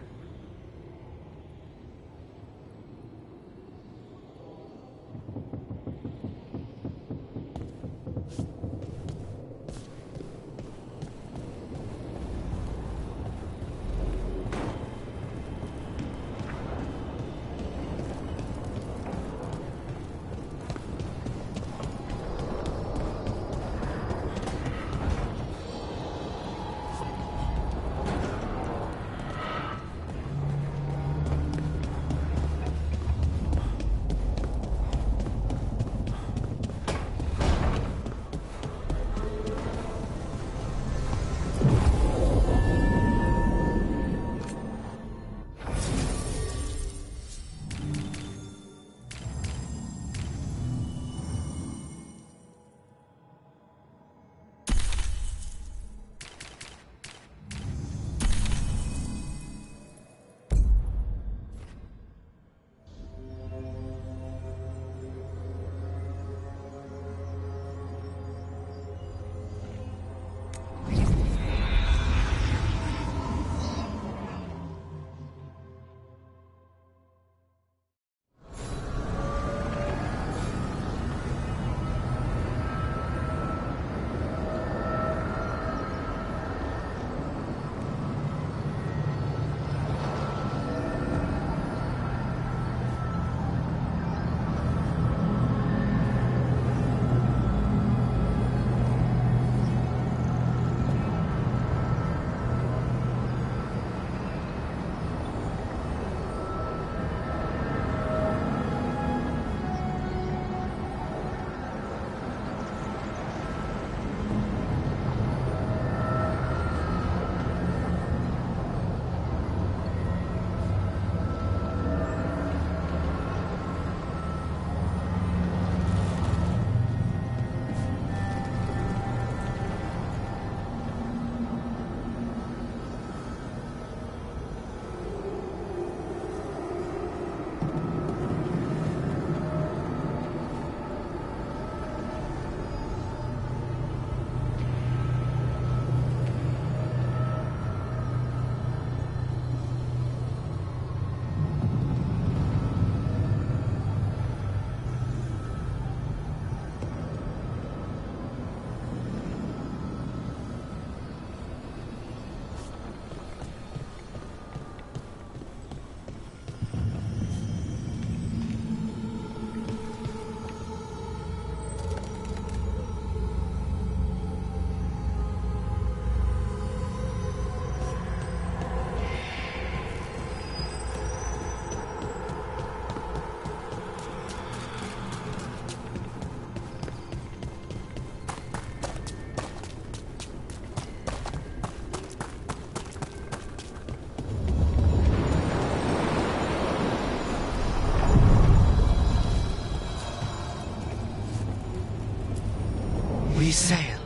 We sail.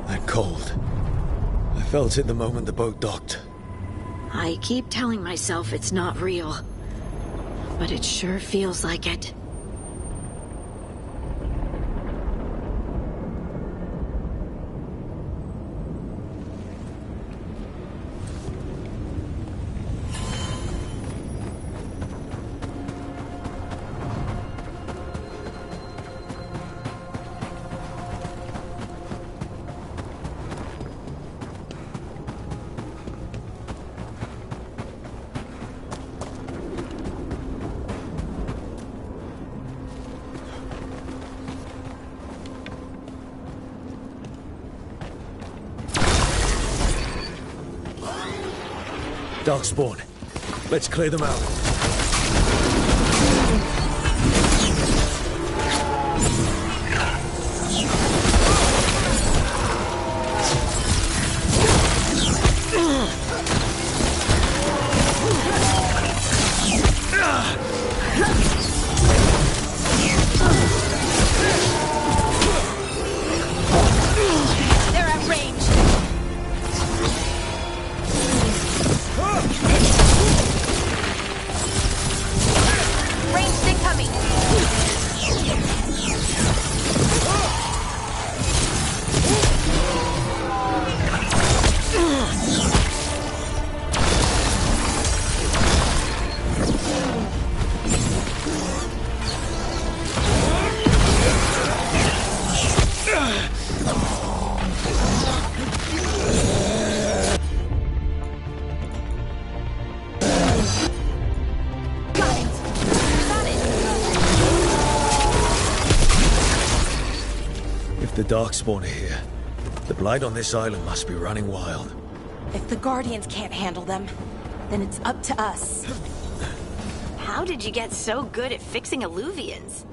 That cold. I felt it the moment the boat docked. I keep telling myself it's not real, but it sure feels like it. Darkspawn. Let's clear them out. They're at range. Ranged incoming. If the Darkspawn are here, the Blight on this island must be running wild. If the Guardians can't handle them, then it's up to us. How did you get so good at fixing Illuvians?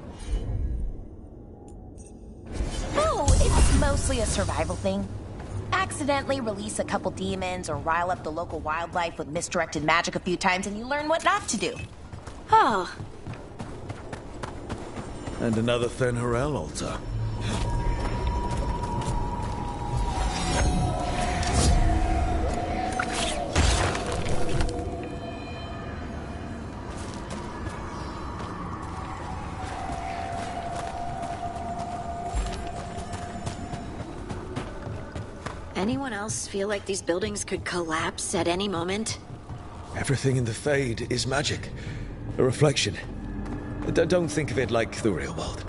Oh, it's mostly a survival thing. Accidentally release a couple demons or rile up the local wildlife with misdirected magic a few times and you learn what not to do. Oh. And another Thenharel altar. Anyone else feel like these buildings could collapse at any moment? Everything in the Fade is magic. A reflection. Don't think of it like the real world.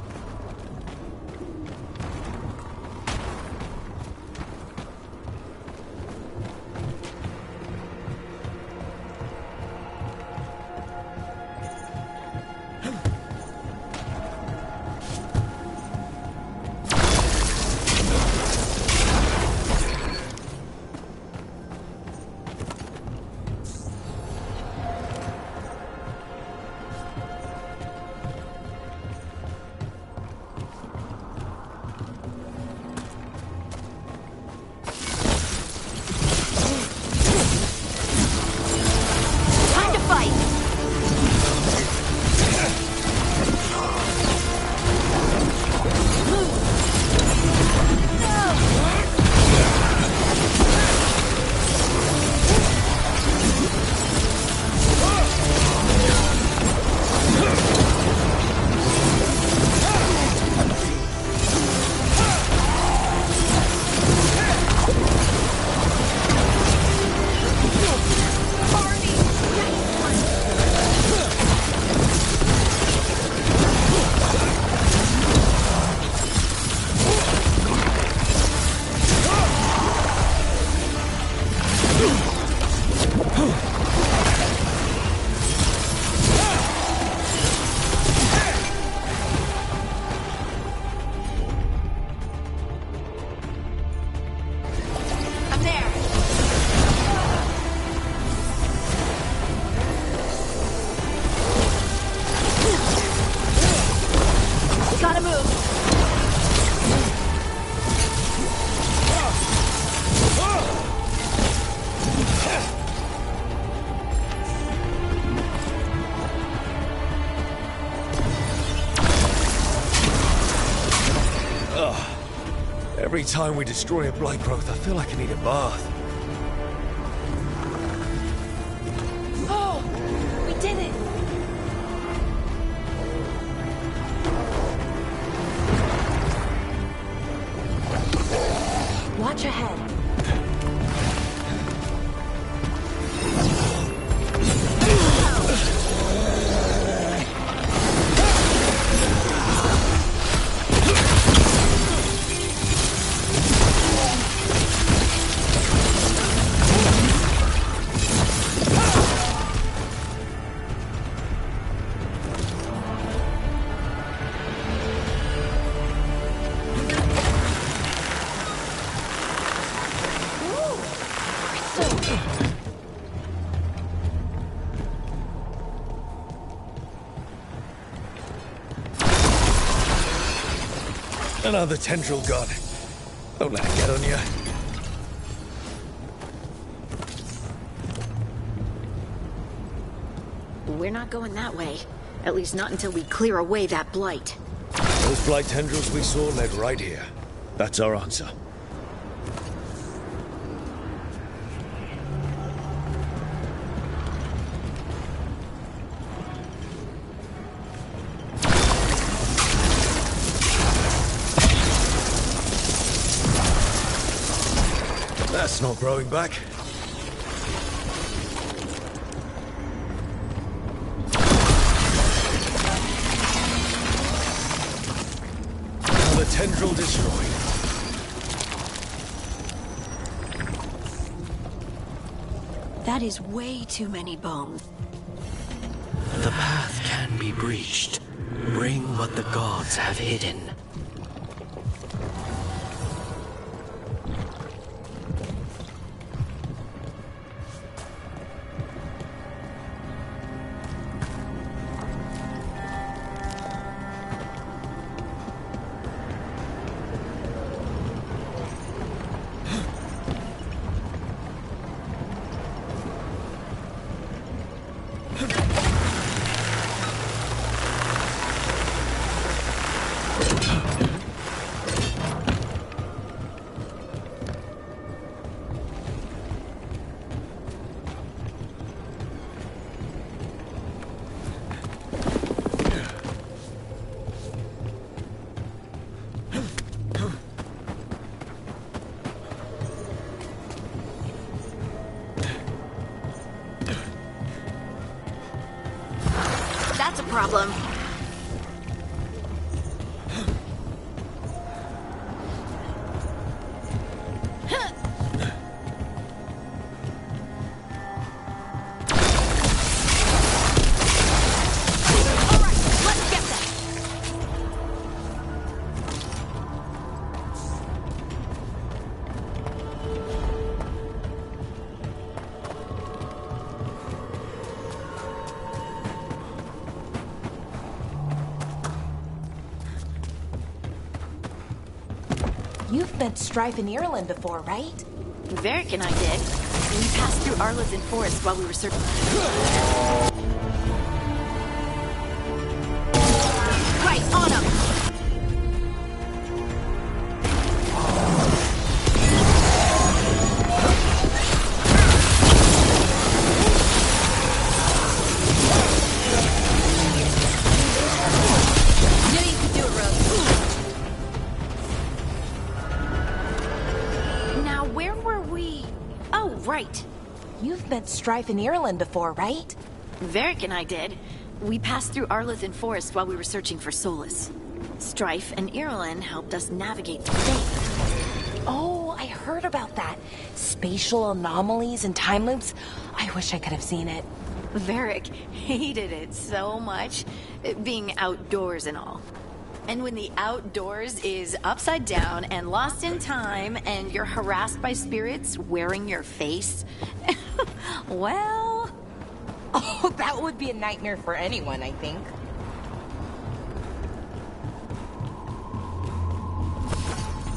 Every time we destroy a blight growth, I feel like I need a bath. Oh, we did it! Watch ahead. Another tendril god. Don't let it get on you. We're not going that way. At least not until we clear away that blight. Those blight tendrils we saw led right here. That's our answer. That's not growing back. Another tendril destroyed. That is way too many bones. The path can be breached. Bring what the gods have hidden. That's a problem. You've met Strife in Ireland before, right? Varric and I did. We passed through Arlothan Forest while we were searching. Right, on him! Right. You've met Strife in Ireland before, right? Varric and I did. We passed through Arlothan Forest while we were searching for Solus. Strife and Irulan helped us navigate the fate. Oh, I heard about that. Spatial anomalies and time loops. I wish I could have seen it. Varric hated it so much, being outdoors and all. And when the outdoors is upside down and lost in time and you're harassed by spirits wearing your face, well... Oh, that would be a nightmare for anyone, I think.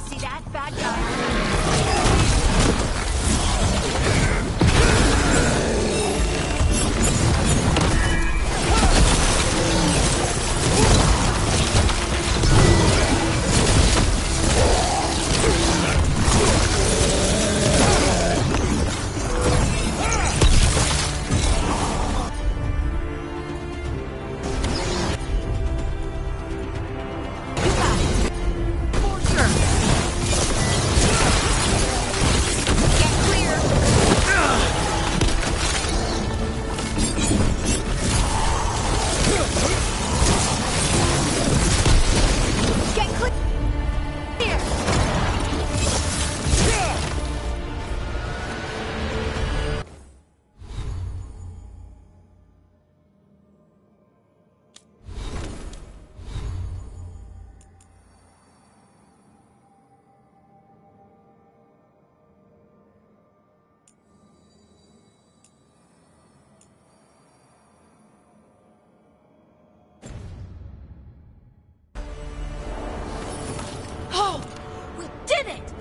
See that, bad guy? Oh, we did it!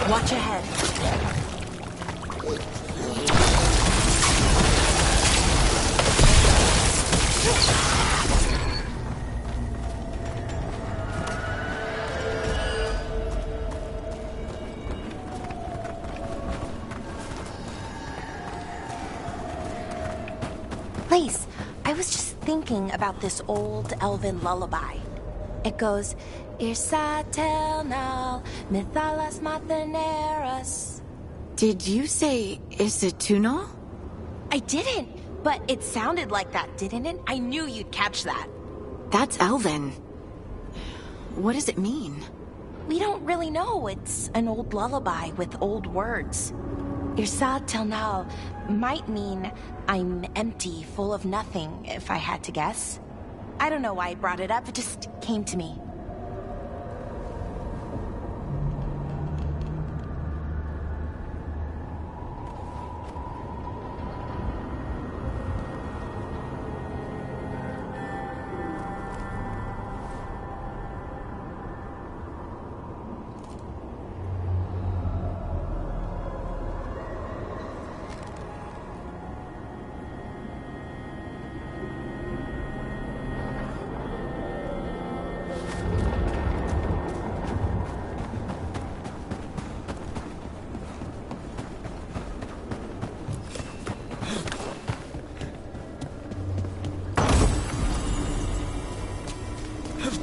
Watch ahead. Lace, I was just thinking about this old elven lullaby. It goes, Irsa Telnal, Mithalas Matheneras. Did you say Isatunal? I didn't, but it sounded like that, didn't it? I knew you'd catch that. That's Elven. What does it mean? We don't really know. It's an old lullaby with old words. Irsa Telnal might mean I'm empty, full of nothing, if I had to guess. I don't know why I brought it up, it just came to me.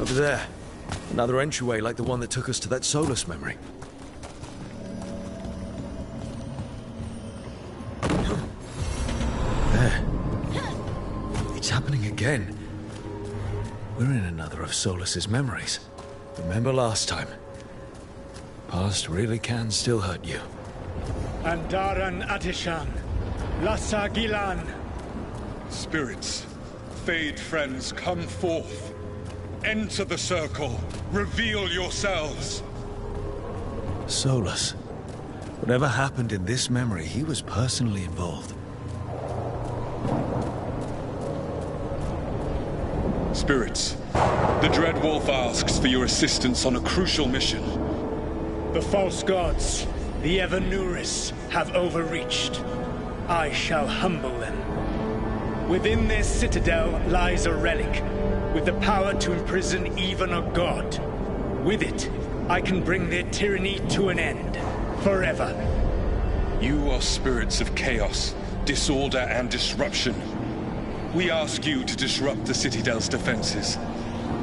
Over there. Another entryway like the one that took us to that Solus memory. There. It's happening again. We're in another of Solus's memories. Remember last time? Past really can still hurt you. Andaran Atishan. Lassa Gilan. Spirits, Fade friends, come forth. Enter the circle. Reveal yourselves. Solus. Whatever happened in this memory, he was personally involved. Spirits, the Dread Wolf asks for your assistance on a crucial mission. The false gods, the Evanuris, have overreached. I shall humble them. Within their citadel lies a relic, with the power to imprison even a god. With it, I can bring their tyranny to an end, forever. You are spirits of chaos, disorder, and disruption. We ask you to disrupt the Citadel's defenses.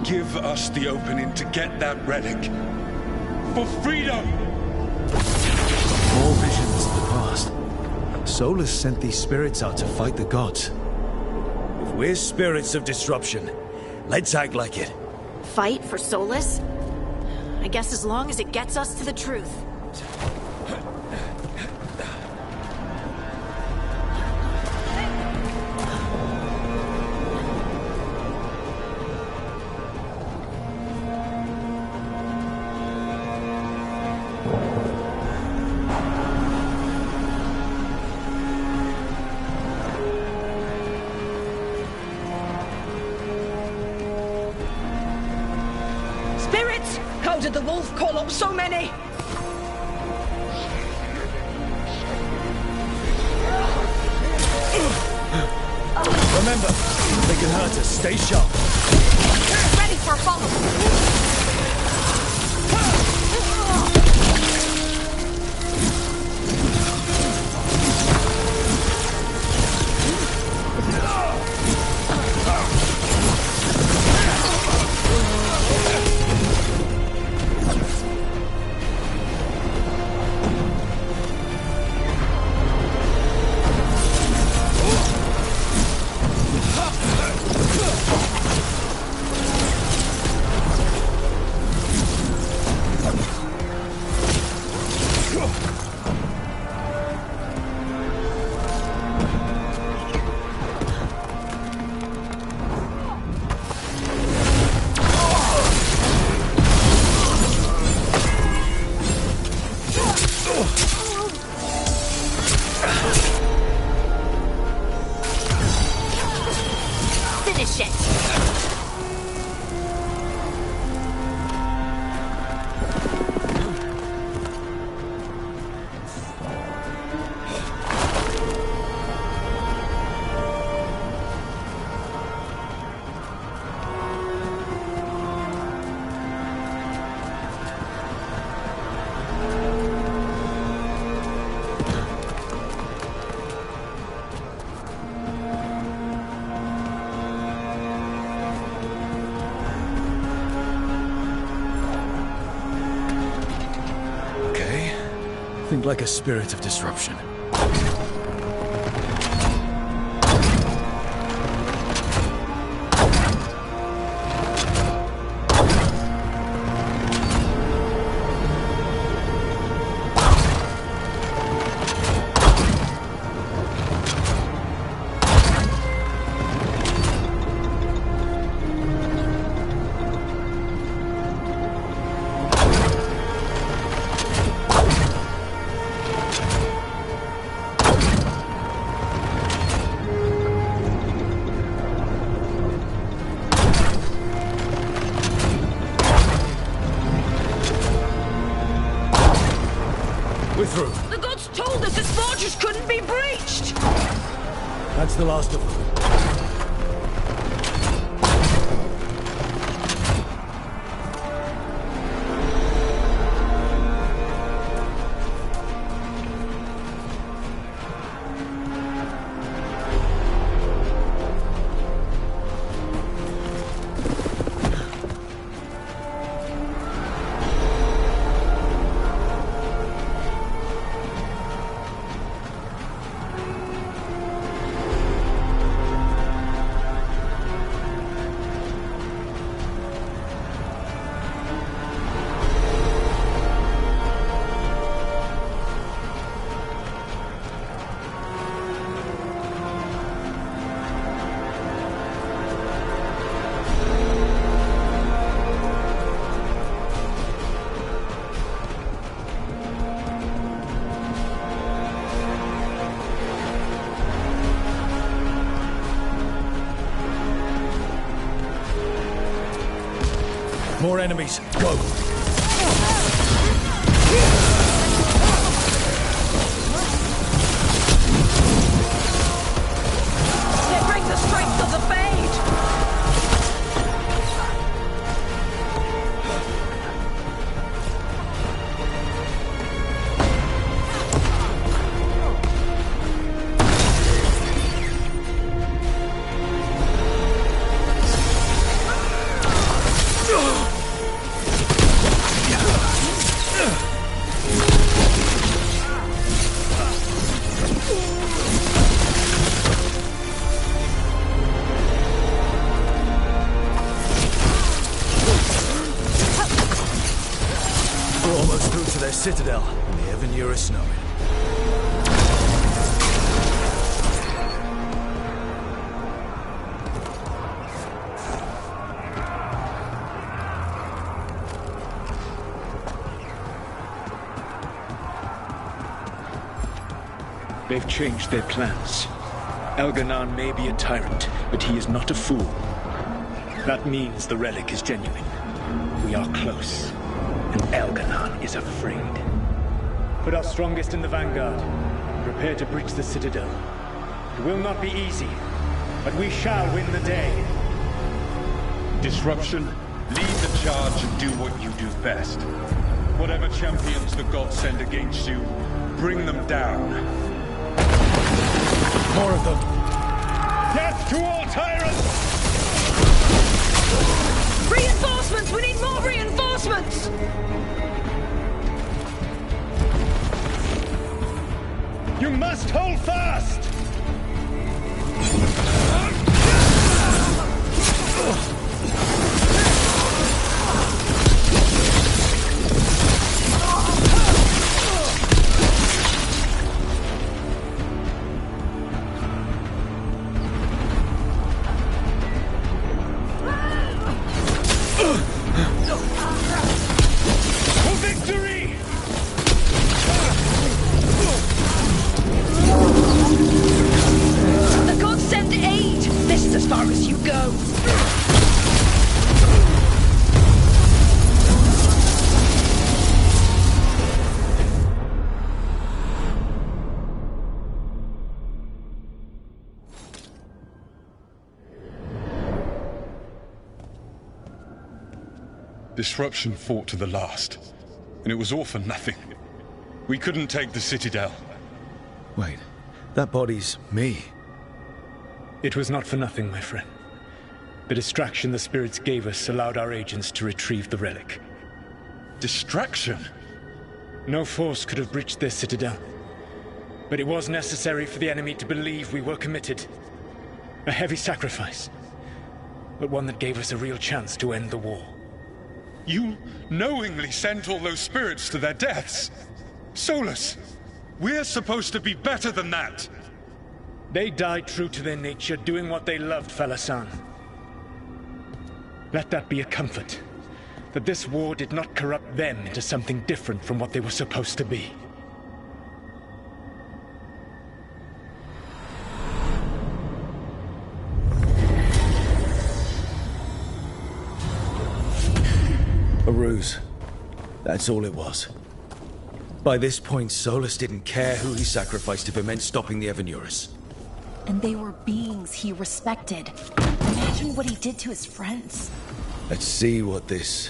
Give us the opening to get that relic. For freedom! More visions of the past. Solus sent these spirits out to fight the gods. If we're spirits of disruption, let's act like it. Fight for Solus? I guess as long as it gets us to the truth. Spirits! How did the wolf call up so many? Remember, they can hurt us. Stay sharp. Ready for a follow-up. Finish it! Think like a spirit of disruption. We're through. The gods told us this fortress couldn't be breached! That's the last of them. More enemies. Go! They bring the strength of the Fade! We're almost through to their citadel, and the Evan Eurus know it. They've changed their plans. Elganon may be a tyrant, but he is not a fool. That means the relic is genuine. We are close, and Elganon is afraid. Put our strongest in the vanguard. Prepare to breach the citadel. It will not be easy, but we shall win the day. Disruption, lead the charge and do what you do best. Whatever champions the gods send against you, bring them down. More of them! Death to all tyrants! Reinforcements! We need more reinforcements! You must hold fast! Disruption fought to the last, and it was all for nothing. We couldn't take the Citadel. Wait, that body's me. It was not for nothing, my friend. The distraction the spirits gave us allowed our agents to retrieve the relic. Distraction? No force could have breached their citadel. But it was necessary for the enemy to believe we were committed. A heavy sacrifice, but one that gave us a real chance to end the war. You knowingly sent all those spirits to their deaths. Solus, we're supposed to be better than that. They died true to their nature, doing what they loved, Falasan. Let that be a comfort, that this war did not corrupt them into something different from what they were supposed to be. A ruse. That's all it was. By this point, Solus didn't care who he sacrificed if it meant stopping the Evan Eurus. And they were beings he respected. Imagine what he did to his friends. Let's see what this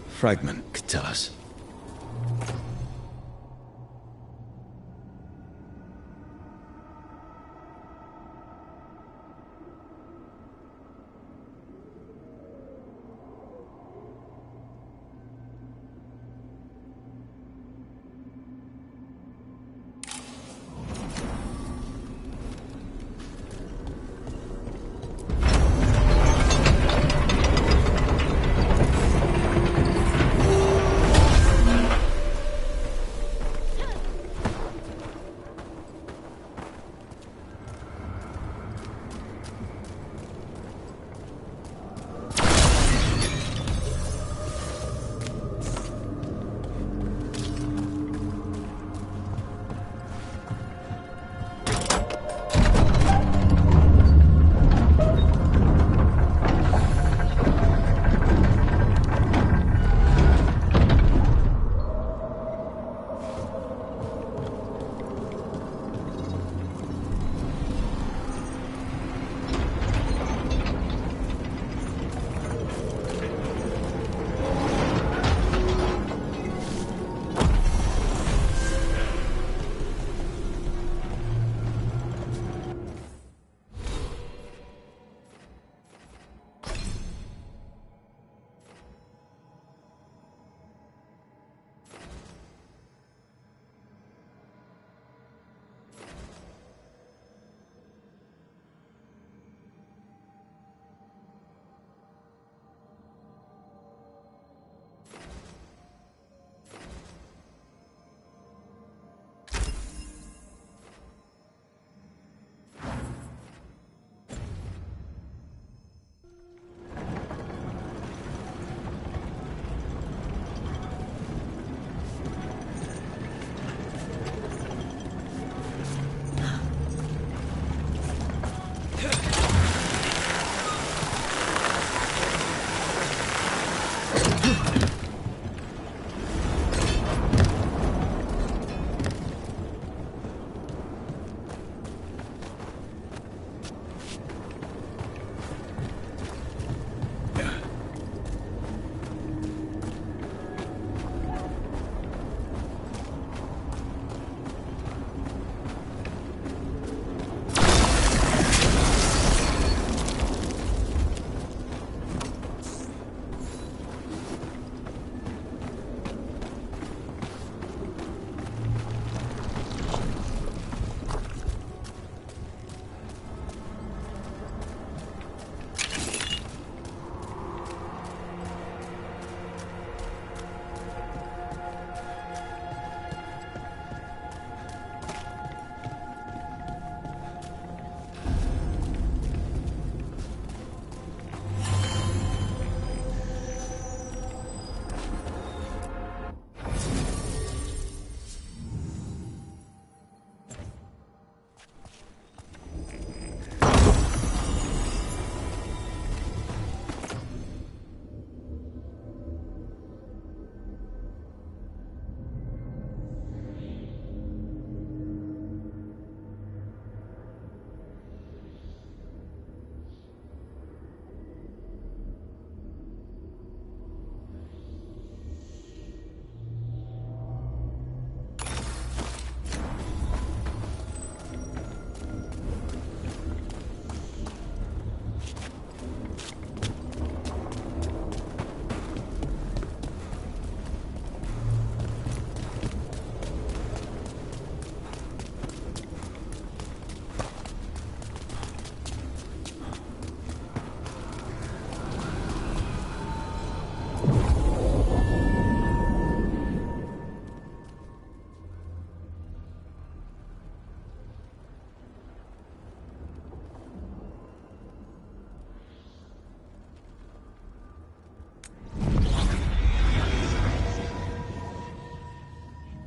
fragment could tell us.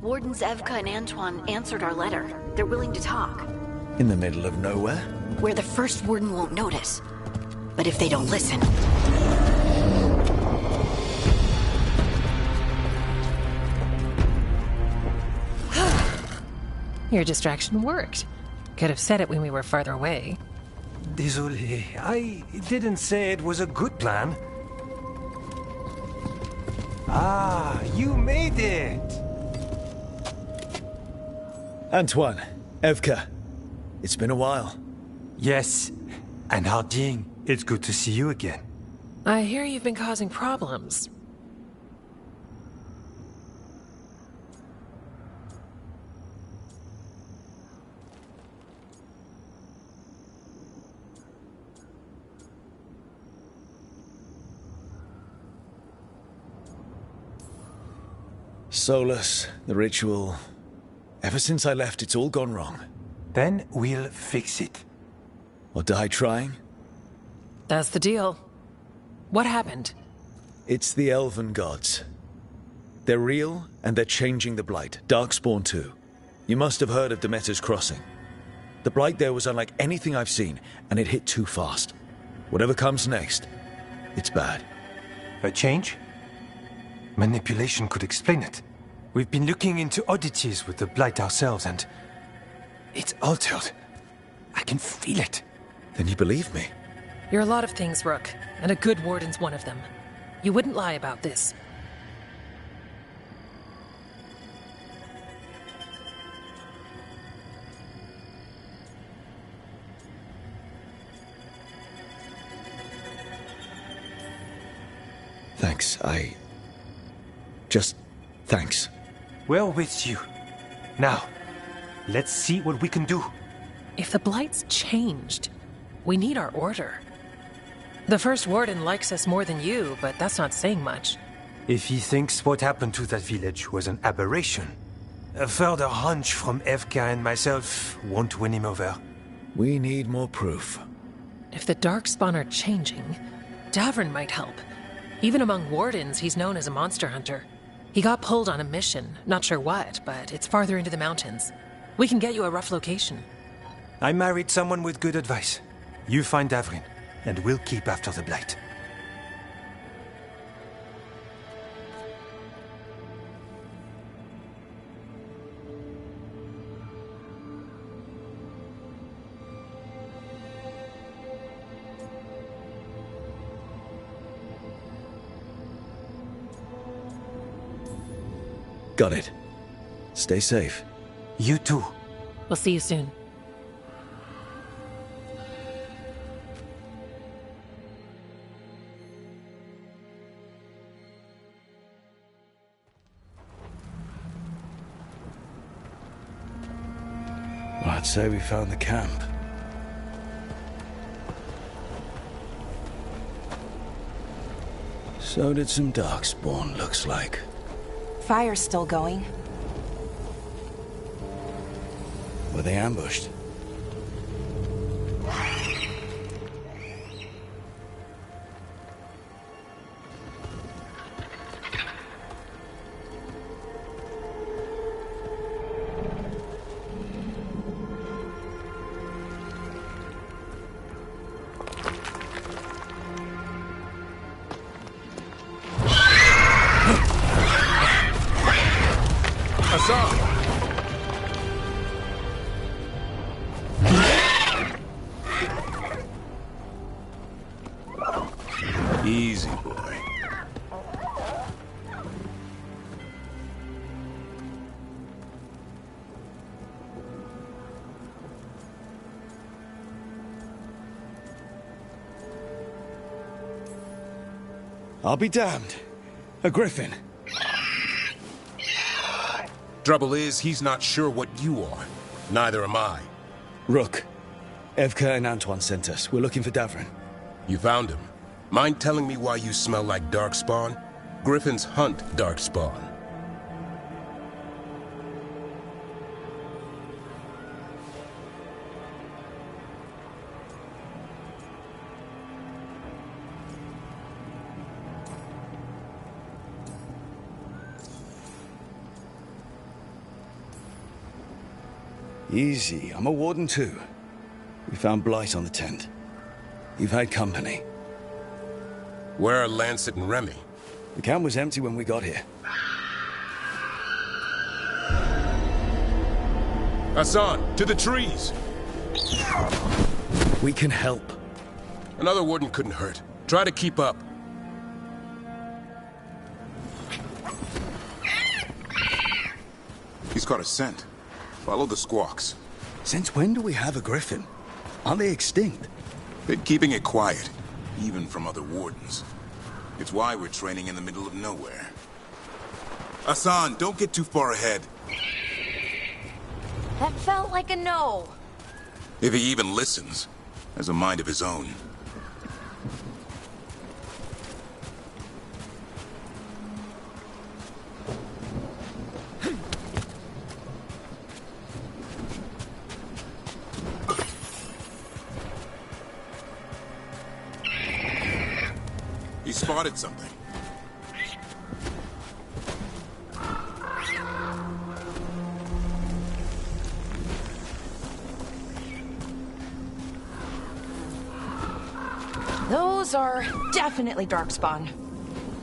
Wardens Evka and Antoine answered our letter. They're willing to talk. In the middle of nowhere? Where the first warden won't notice. But if they don't listen... Your distraction worked. Could have said it when we were farther away. Désolé, I didn't say it was a good plan. Ah, you made it! Antoine, Evka, it's been a while. Yes, and Harding, it's good to see you again. I hear you've been causing problems. Solus, the ritual. Ever since I left, it's all gone wrong. Then we'll fix it. Or die trying? That's the deal. What happened? It's the Elven gods. They're real, and they're changing the Blight. Darkspawn too. You must have heard of Demeter's Crossing. The Blight there was unlike anything I've seen, and it hit too fast. Whatever comes next, it's bad. A change? Manipulation could explain it. We've been looking into oddities with the Blight ourselves, and it's altered. I can feel it. Then you believe me? You're a lot of things, Rook, and a good warden's one of them. You wouldn't lie about this. Thanks, Just thanks. We're with you. Now, let's see what we can do. If the Blight's changed, we need our order. The first warden likes us more than you, but that's not saying much. If he thinks what happened to that village was an aberration, a further hunch from Evka and myself won't win him over. We need more proof. If the Darkspawn are changing, Davrin might help. Even among wardens, he's known as a monster hunter. He got pulled on a mission, not sure what, but it's farther into the mountains. We can get you a rough location. I married someone with good advice. You find Davrin, and we'll keep after the Blight. Got it. Stay safe. You too. We'll see you soon. Well, I'd say we found the camp. So did some Darkspawn, looks like. Fire's still going. Were they ambushed? Easy, boy. I'll be damned. A griffin. Trouble is, he's not sure what you are. Neither am I. Rook. Evka and Antoine sent us. We're looking for Davrin. You found him. Mind telling me why you smell like Darkspawn? Griffins hunt Darkspawn. Easy. I'm a warden too. We found Blight on the tent. You've had company. Where are Lancet and Remy? The camp was empty when we got here. Hassan, to the trees! We can help. Another warden couldn't hurt. Try to keep up. He's caught a scent. Follow the squawks. Since when do we have a griffin? Are they extinct? Been keeping it quiet, even from other wardens. It's why we're training in the middle of nowhere. Hassan, don't get too far ahead. That felt like a no. If he even listens, has a mind of his own. He spotted something. Those are definitely Darkspawn.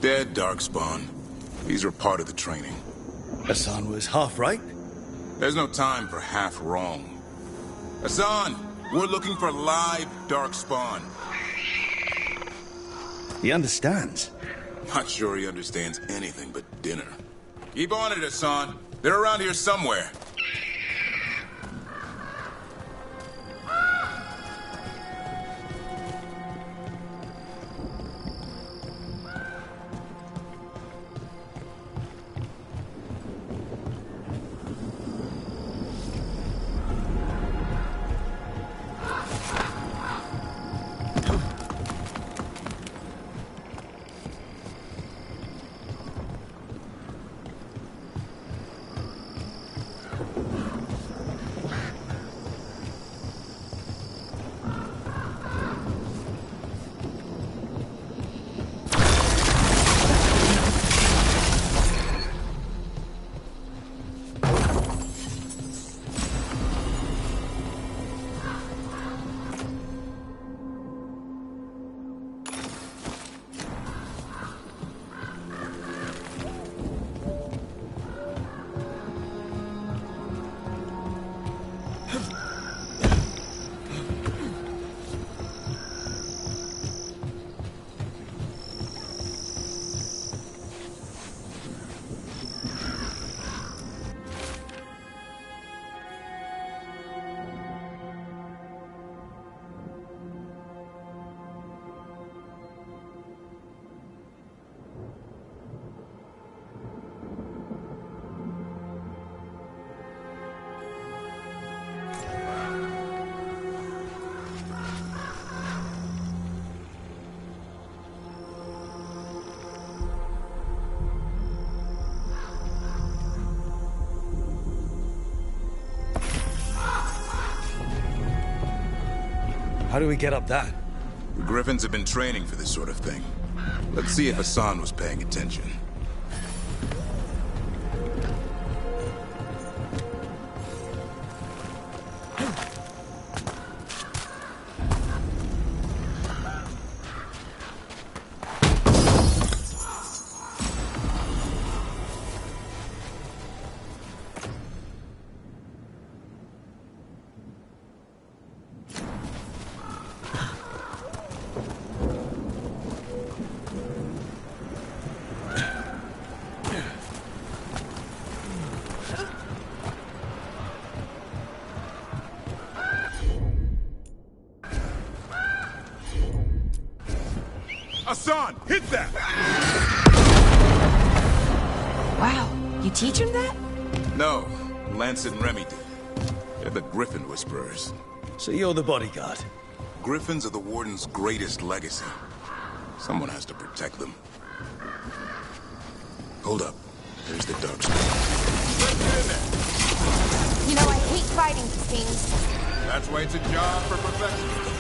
Dead Darkspawn. These are part of the training. Hassan was half right? There's no time for half wrong. Hassan, we're looking for live Darkspawn. He understands. Not sure he understands anything but dinner. Keep on it, Hassan. They're around here somewhere. How do we get up that? The Griffins have been training for this sort of thing. Let's see if Hassan was paying attention. Hassan, hit that! Wow, you teach him that? No, Lancet and Remy did. They're the Griffin Whisperers. So you're the bodyguard? Griffins are the Warden's greatest legacy. Someone has to protect them. Hold up. There's the Darkspawn. You know, I hate fighting these things. That's why it's a job for perfection.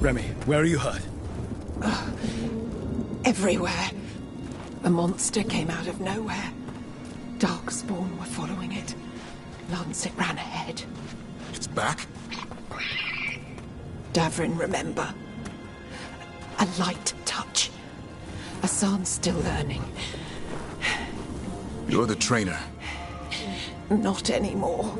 Remy, where are you hurt? Everywhere. The monster came out of nowhere. Darkspawn were following it. Lancet ran ahead. It's back? Davrin, remember. A light touch. Hassan's still learning. You're the trainer. Not anymore.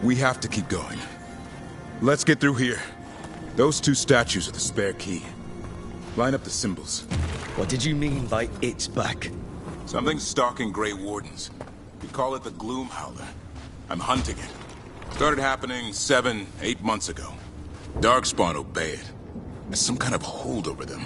We have to keep going. Let's get through here. Those two statues are the spare key. Line up the symbols. What did you mean by it's back? Something's stalking Grey Wardens. We call it the Gloom Howler. I'm hunting it. Started happening 7, 8 months ago. Darkspawn obey it. There's some kind of hold over them.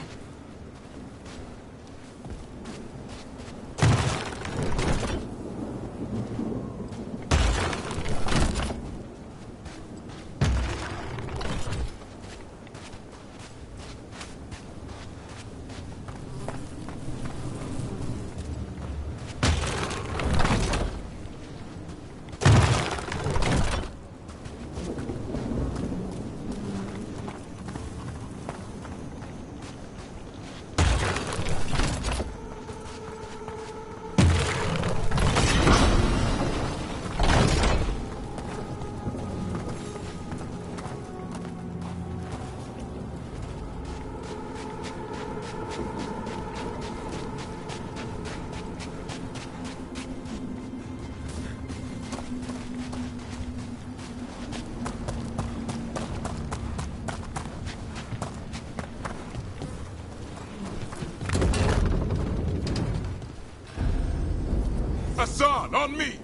Hassan, on me!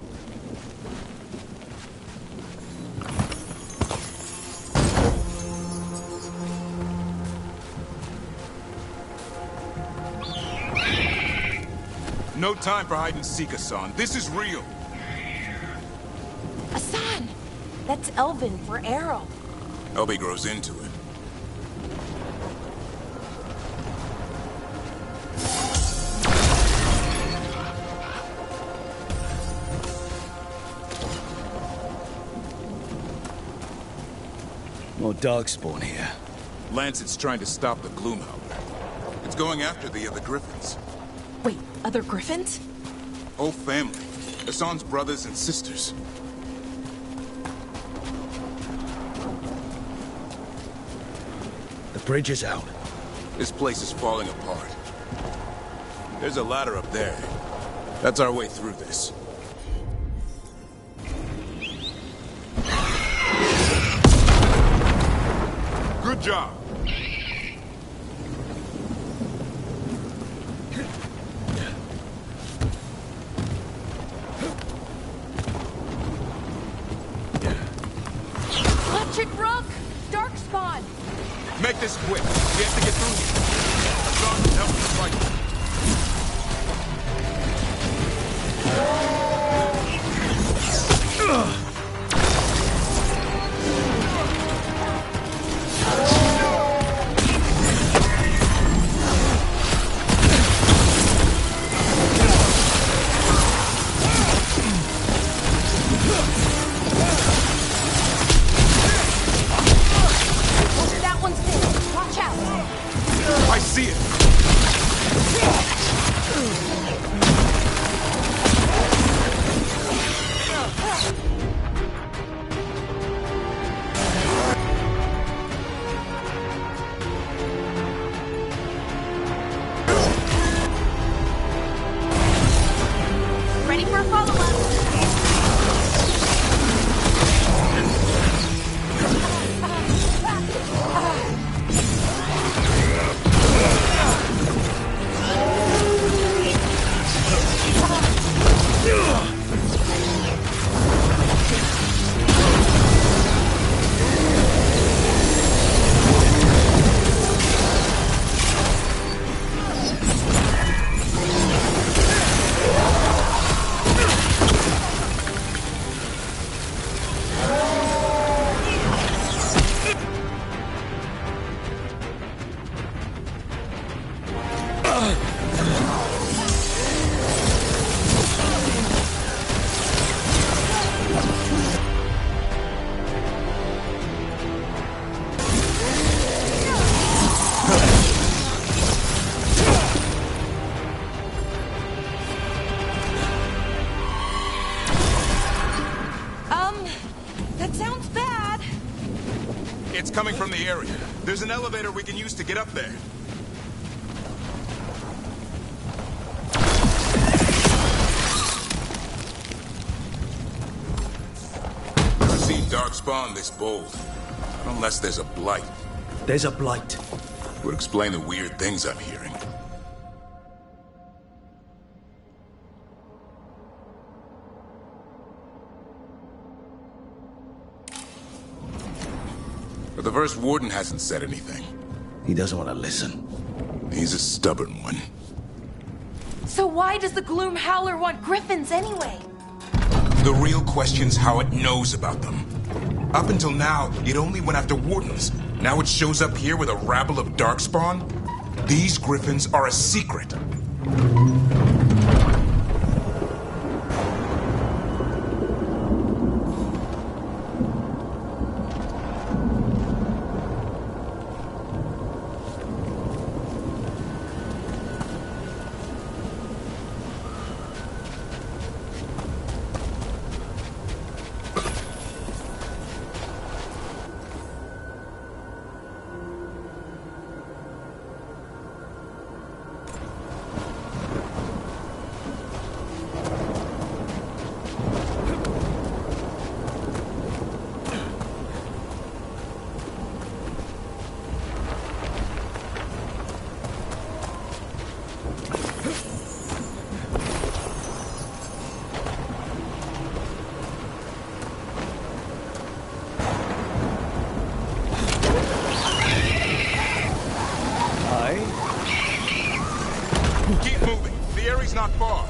No time for hide and seek, Hassan. This is real. Hassan! That's Elven for arrow. Elby grows into it. More Darkspawn here. Lancet's trying to stop the Gloomhowler. It's going after the other Griffins. Wait, other Griffins? Whole family. Hassan's brothers and sisters. The bridge is out. This place is falling apart. There's a ladder up there. That's our way through this. Good job. Electric Rook! Darkspawn! Make this quick. We have to get through here. Hassan, help us fight. That one's dead. Watch out! I see it. Ready for a follow-up? coming from the area. There's an elevator we can use to get up there. Never seen Darkspawn this bold. Not unless there's a blight. There's a blight. Would explain the weird things I'm hearing. But the first warden hasn't said anything. He doesn't want to listen. He's a stubborn one. So why does the Gloom Howler want griffins anyway? The real question's how it knows about them. Up until now, it only went after wardens. Now it shows up here with a rabble of Darkspawn? These griffins are a secret. Keep moving. The area's not far.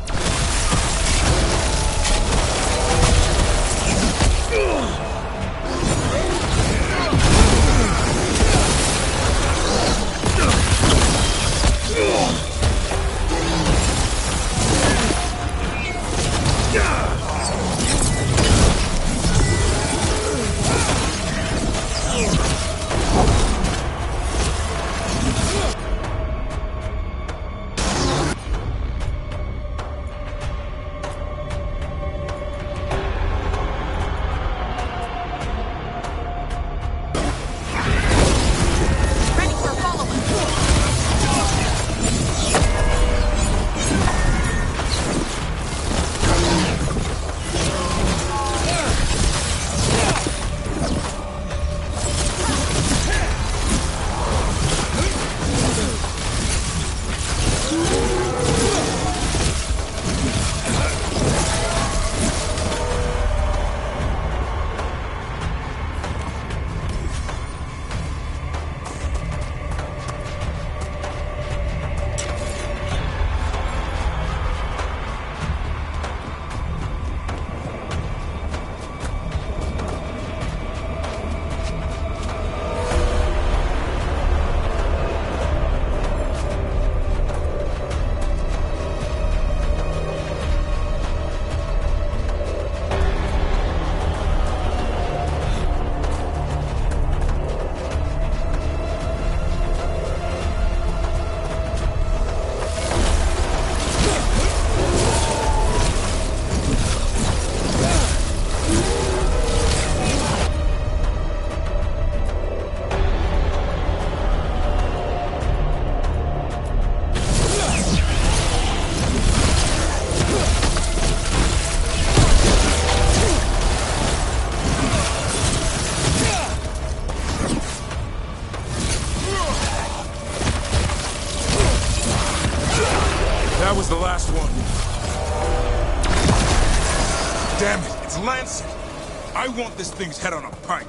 That was the last one. Damn it, it's Lancet. I want this thing's head on a pike.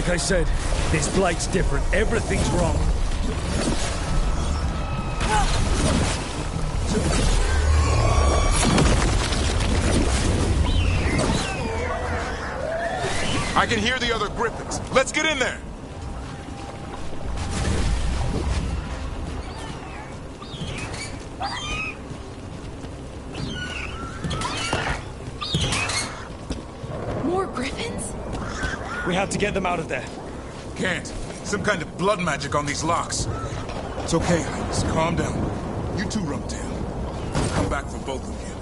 Like I said, this blight's different. Everything's wrong. I can hear the other Griffins. Let's get in there! More Griffins? We have to get them out of there. Can't. Some kind of blood magic on these locks. It's okay, Highness. Calm down. You too, Rumtail. I'll come back for both of you.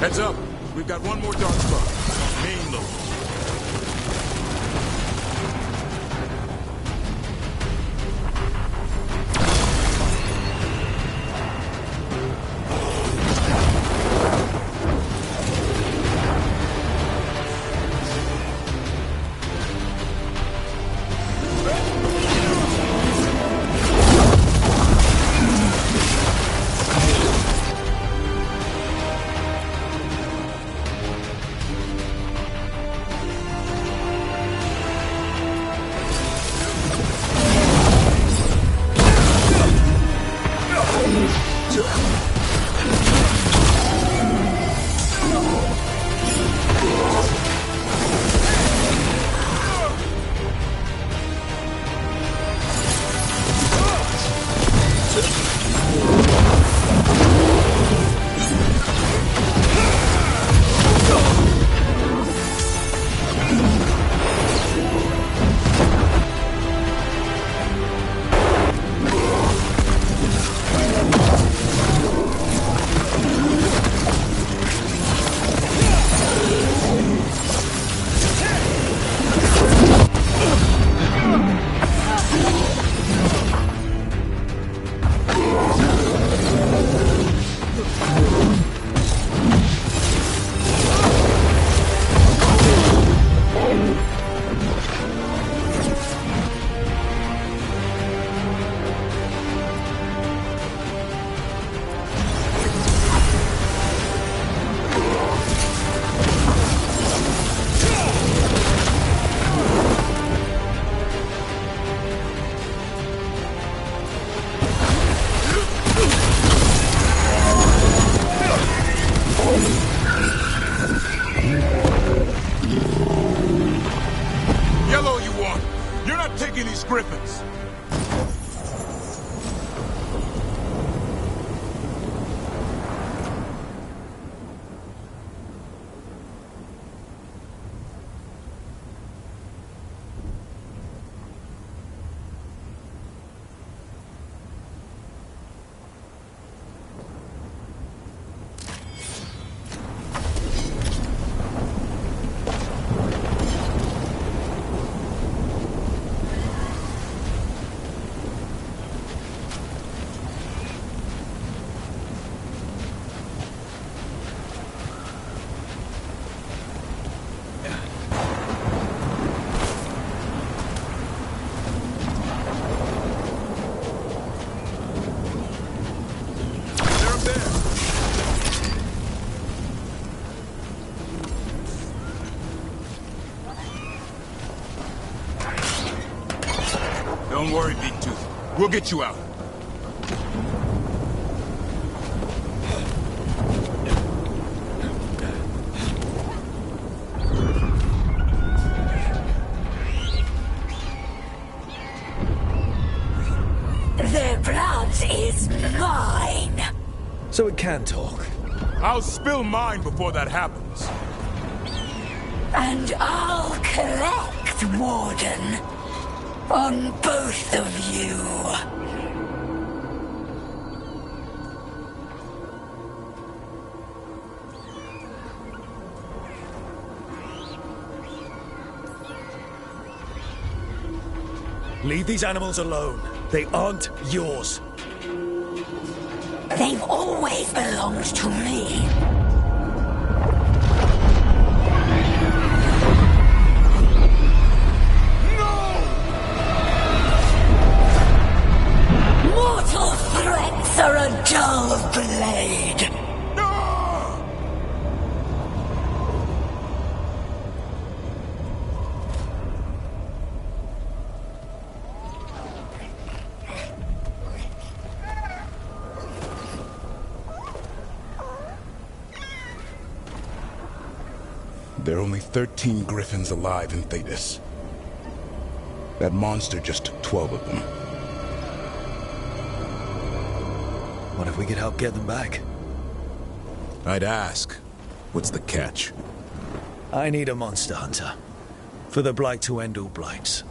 Heads up. We've got one more dark spot. Main load. Griffins. Don't worry, Big Tooth. We'll get you out. Their blood is mine. So it can talk. I'll spill mine before that happens. And I'll collect, Warden, on both of you. Leave these animals alone. They aren't yours. They've always belonged to me. Mortal threats are a dull blade. There are only 13 griffins alive in Thetis. That monster just took 12 of them. What if we could help get them back? I'd ask. What's the catch? I need a monster hunter. For the Blight to end all blights.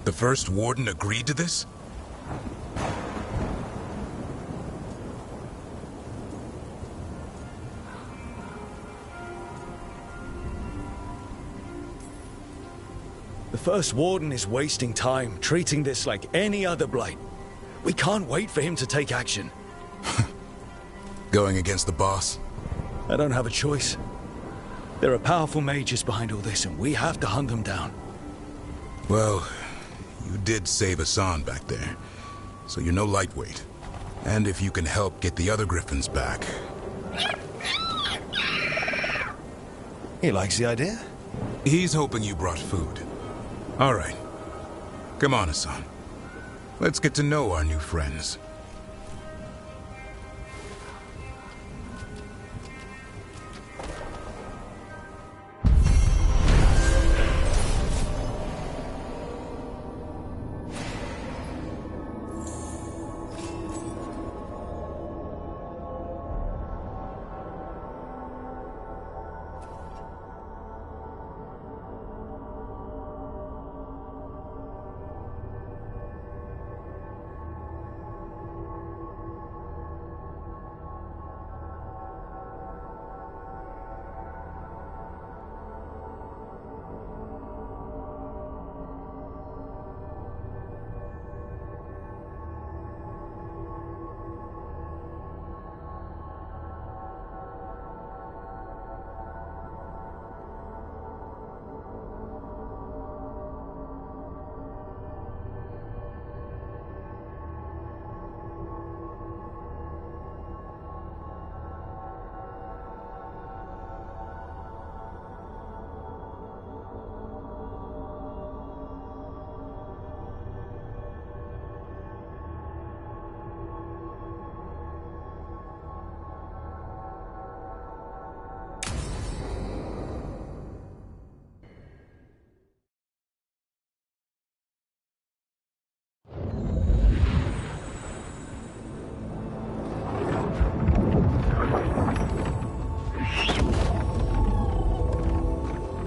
The first warden agreed to this? The first warden is wasting time, treating this like any other blight. We can't wait for him to take action. Going against the boss? I don't have a choice. There are powerful mages behind all this, and we have to hunt them down. Well, you did save Hassan back there, so you're no lightweight. And if you can help get the other griffins back... He likes the idea? He's hoping you brought food. All right. Come on, Hassan. Let's get to know our new friends.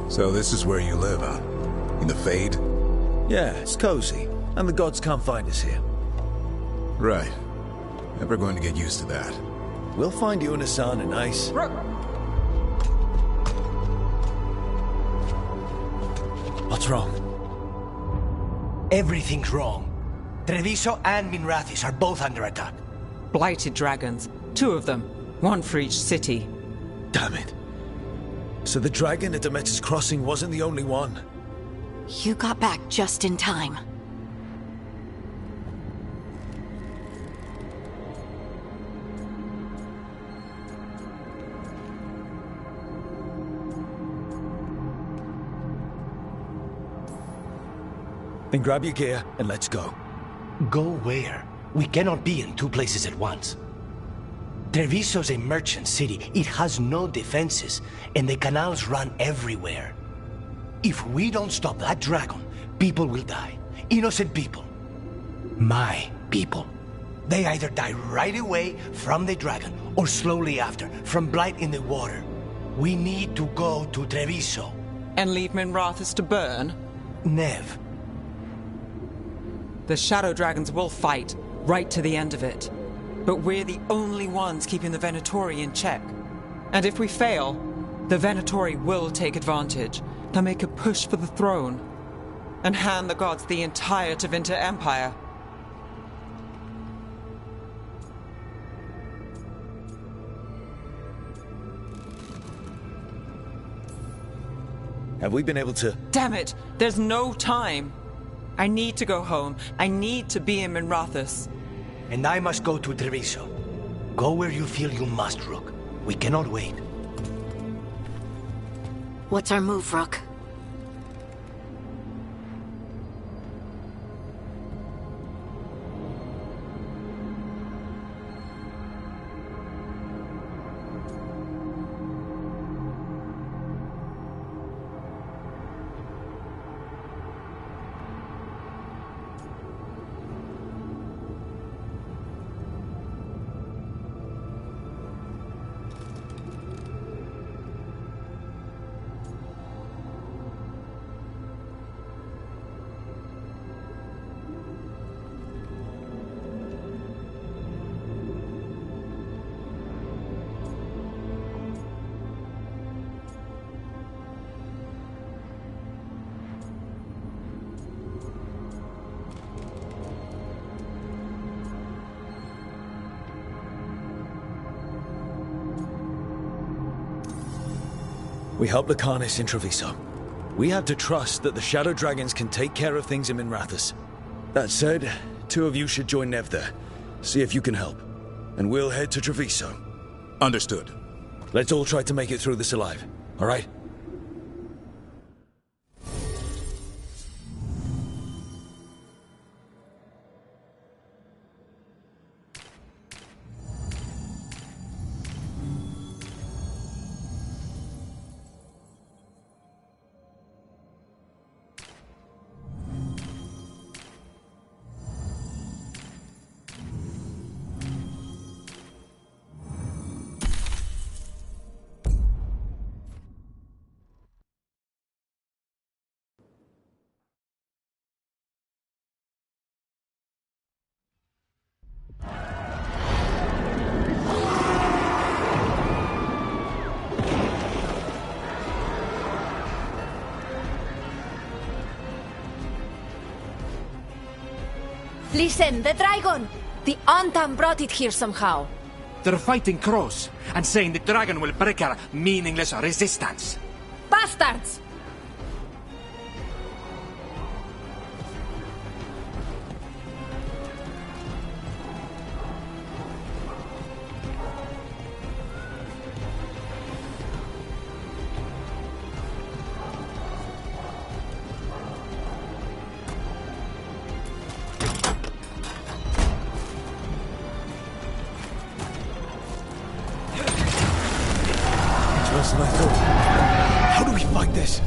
So this is where you live, huh? In the Fade? Yeah, it's cozy. And the gods can't find us here. Right. Never going to get used to that. We'll find you and Hassan a nice... What's wrong? Everything's wrong. Treviso and Minrathis are both under attack. Blighted dragons. 2 of them. 1 for each city. Damn it. So the dragon at Demeter's Crossing wasn't the only one. You got back just in time. Then grab your gear and let's go. Go where? We cannot be in two places at once. Treviso's a merchant city. It has no defenses, and the canals run everywhere. If we don't stop that dragon, people will die. Innocent people. My people. They either die right away from the dragon, or slowly after, from blight in the water. We need to go to Treviso. And leave Minrathous to burn? Nev. The Shadow Dragons will fight, right to the end of it. But we're the only ones keeping the Venatori in check. And if we fail, the Venatori will take advantage. They'll make a push for the throne, and hand the gods the entire Tevinter Empire. Have we been able to... Damn it! There's no time! I need to go home. I need to be in Minrathous. And I must go to Treviso. Go where you feel you must, Rook. We cannot wait. What's our move, Rook? We help Lucanus in Treviso. We have to trust that the Shadow Dragons can take care of things in Minrathous. That said, two of you should join Nev there. See if you can help. And we'll head to Treviso. Understood. Let's all try to make it through this alive, all right? Listen, the dragon! The Antam brought it here somehow. They're fighting crows and saying the dragon will break our meaningless resistance. Bastards! Worse than I thought. How do we fight this?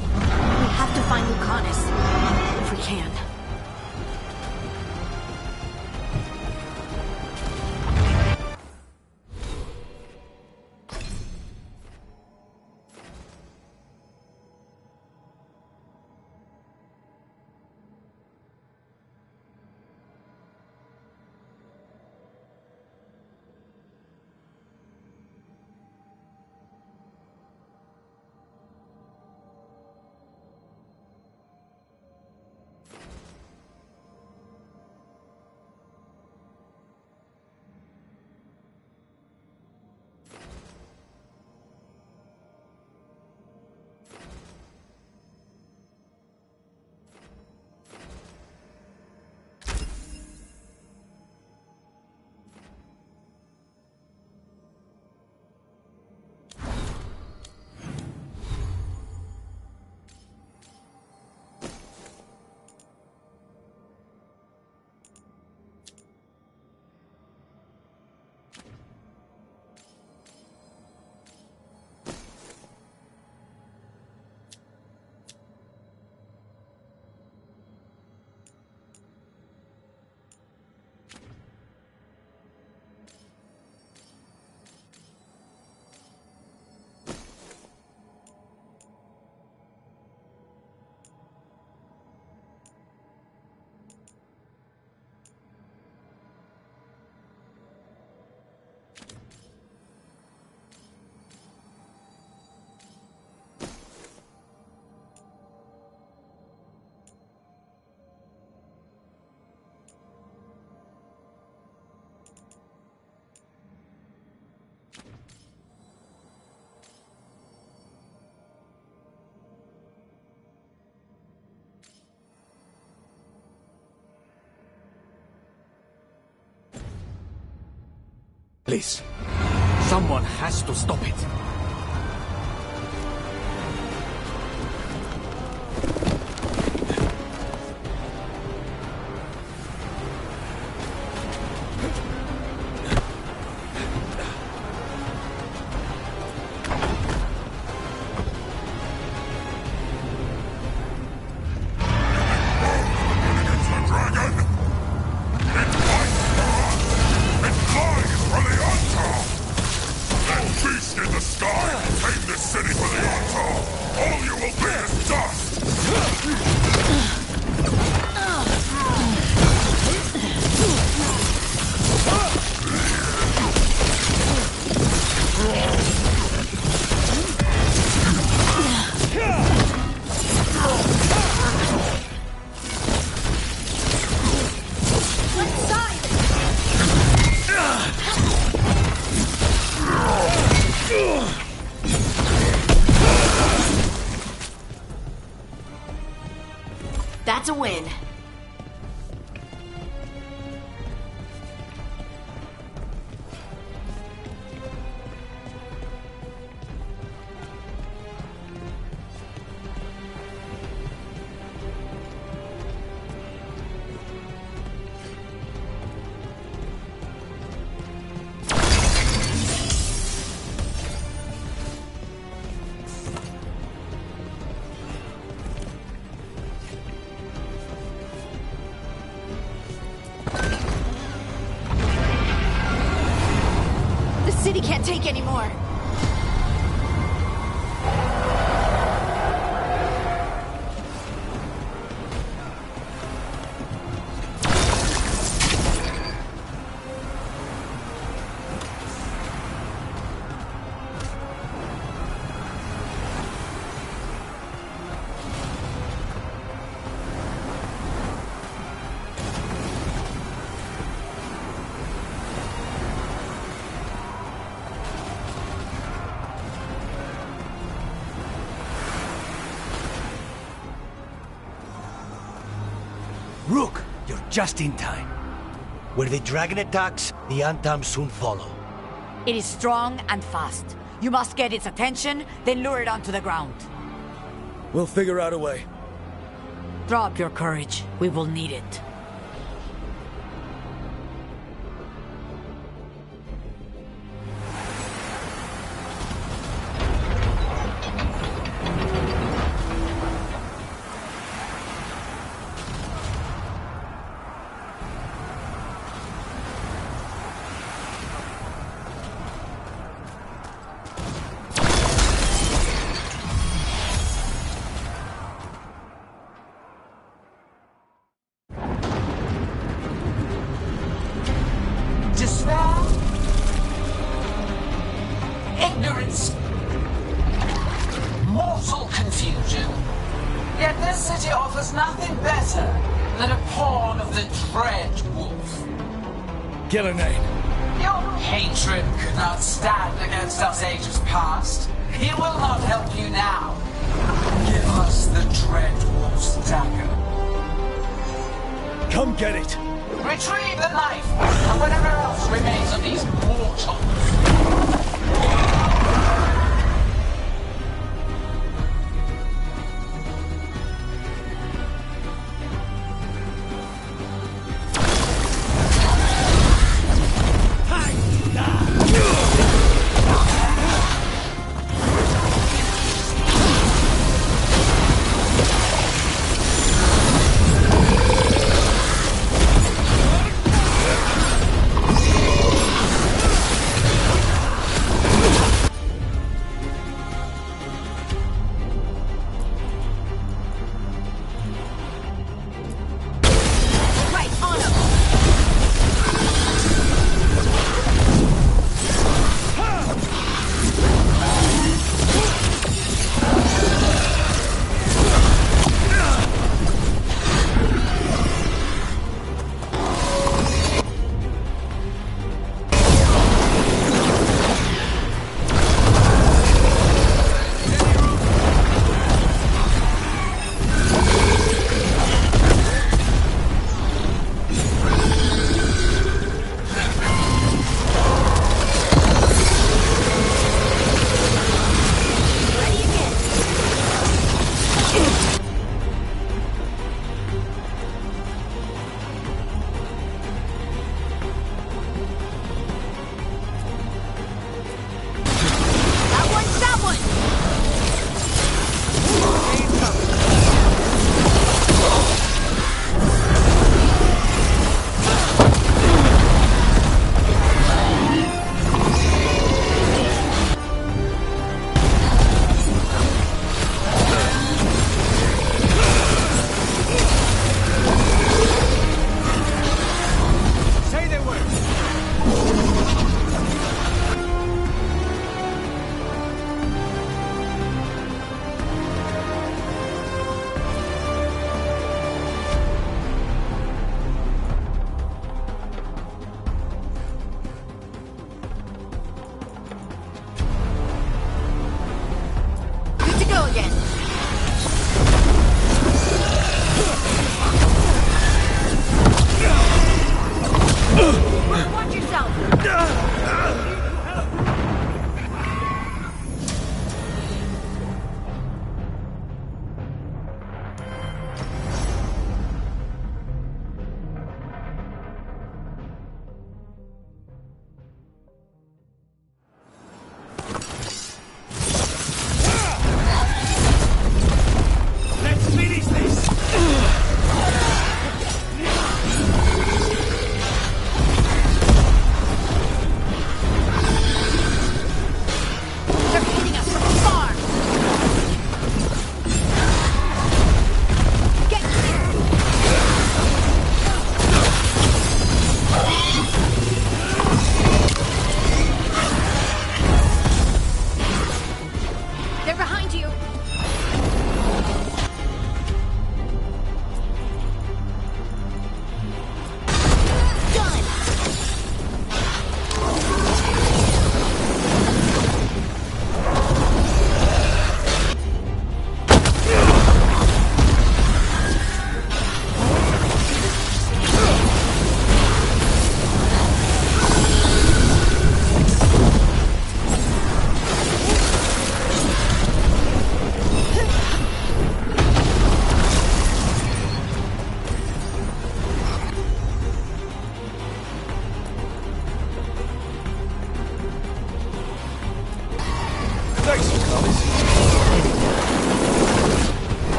This. Someone has to stop it. That's a win. The city can't take anymore. Rook, you're just in time. Where the dragon attacks, the Antam soon follow. It is strong and fast. You must get its attention, then lure it onto the ground. We'll figure out a way. Drop your courage. We will need it. Despair, ignorance, mortal confusion. Yet this city offers nothing better than a pawn of the Dread Wolf. Gillenane. Your hatred could not stand against us ages past. He will not help you now. Give us the Dread Wolf's dagger. Come get it. Retrieve the knife and whatever else remains of these mortals.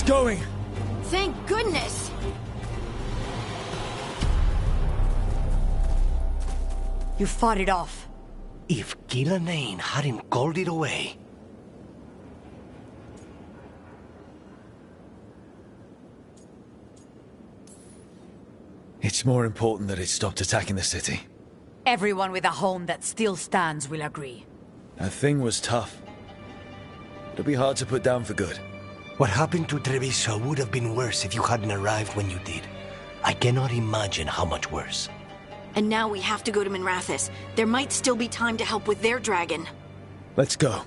It's going! Thank goodness! You fought it off. If Gillenane hadn't called it away... It's more important that it stopped attacking the city. Everyone with a home that still stands will agree. That thing was tough. It'll be hard to put down for good. What happened to Treviso would have been worse if you hadn't arrived when you did. I cannot imagine how much worse. And now we have to go to Minrathous. There might still be time to help with their dragon. Let's go.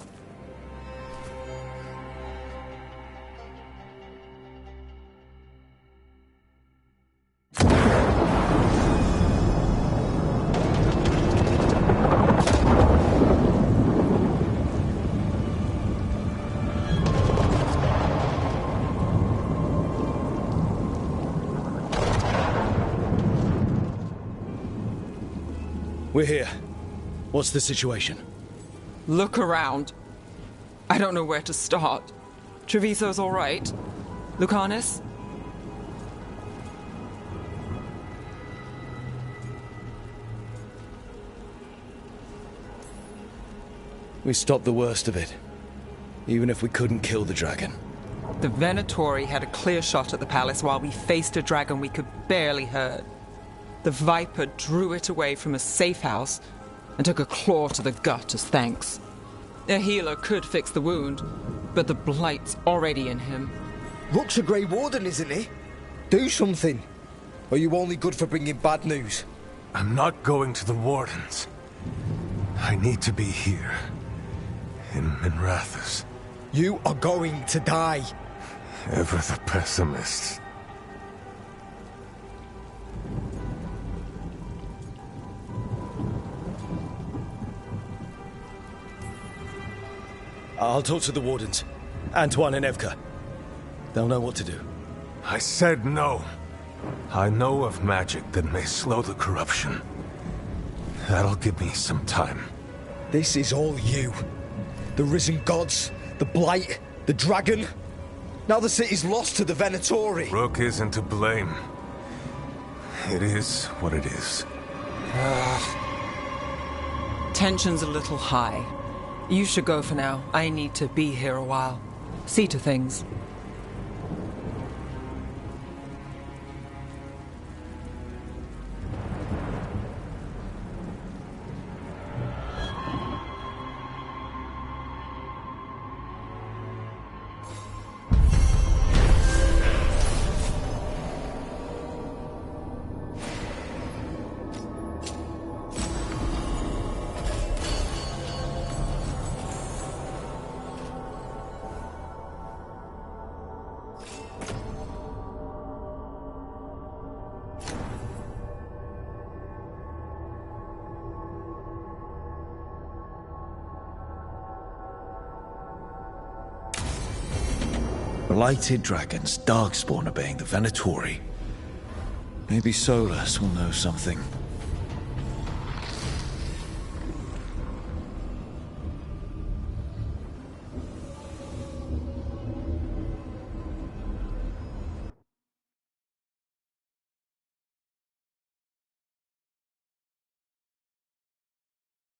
We're here. What's the situation? Look around. I don't know where to start. Treviso's all right. Lucanus? We stopped the worst of it. Even if we couldn't kill the dragon. The Venatori had a clear shot at the palace while we faced a dragon we could barely hurt. The Viper drew it away from a safe house and took a claw to the gut as thanks. A healer could fix the wound, but the blight's already in him. Rook's a Grey Warden, isn't he? Do something. Or are you only good for bringing bad news? I'm not going to the Wardens. I need to be here. In Minrathous. You are going to die. Ever the pessimist. I'll talk to the Wardens. Antoine and Evka. They'll know what to do. I said no. I know of magic that may slow the corruption. That'll give me some time. This is all you. The risen gods, the blight, the dragon. Now the city's lost to the Venatori. Rook isn't to blame. It is what it is. Tension's a little high. You should go for now. I need to be here a while. See to things. Blighted dragons, Darkspawn obeying the Venatori. Maybe Solus will know something.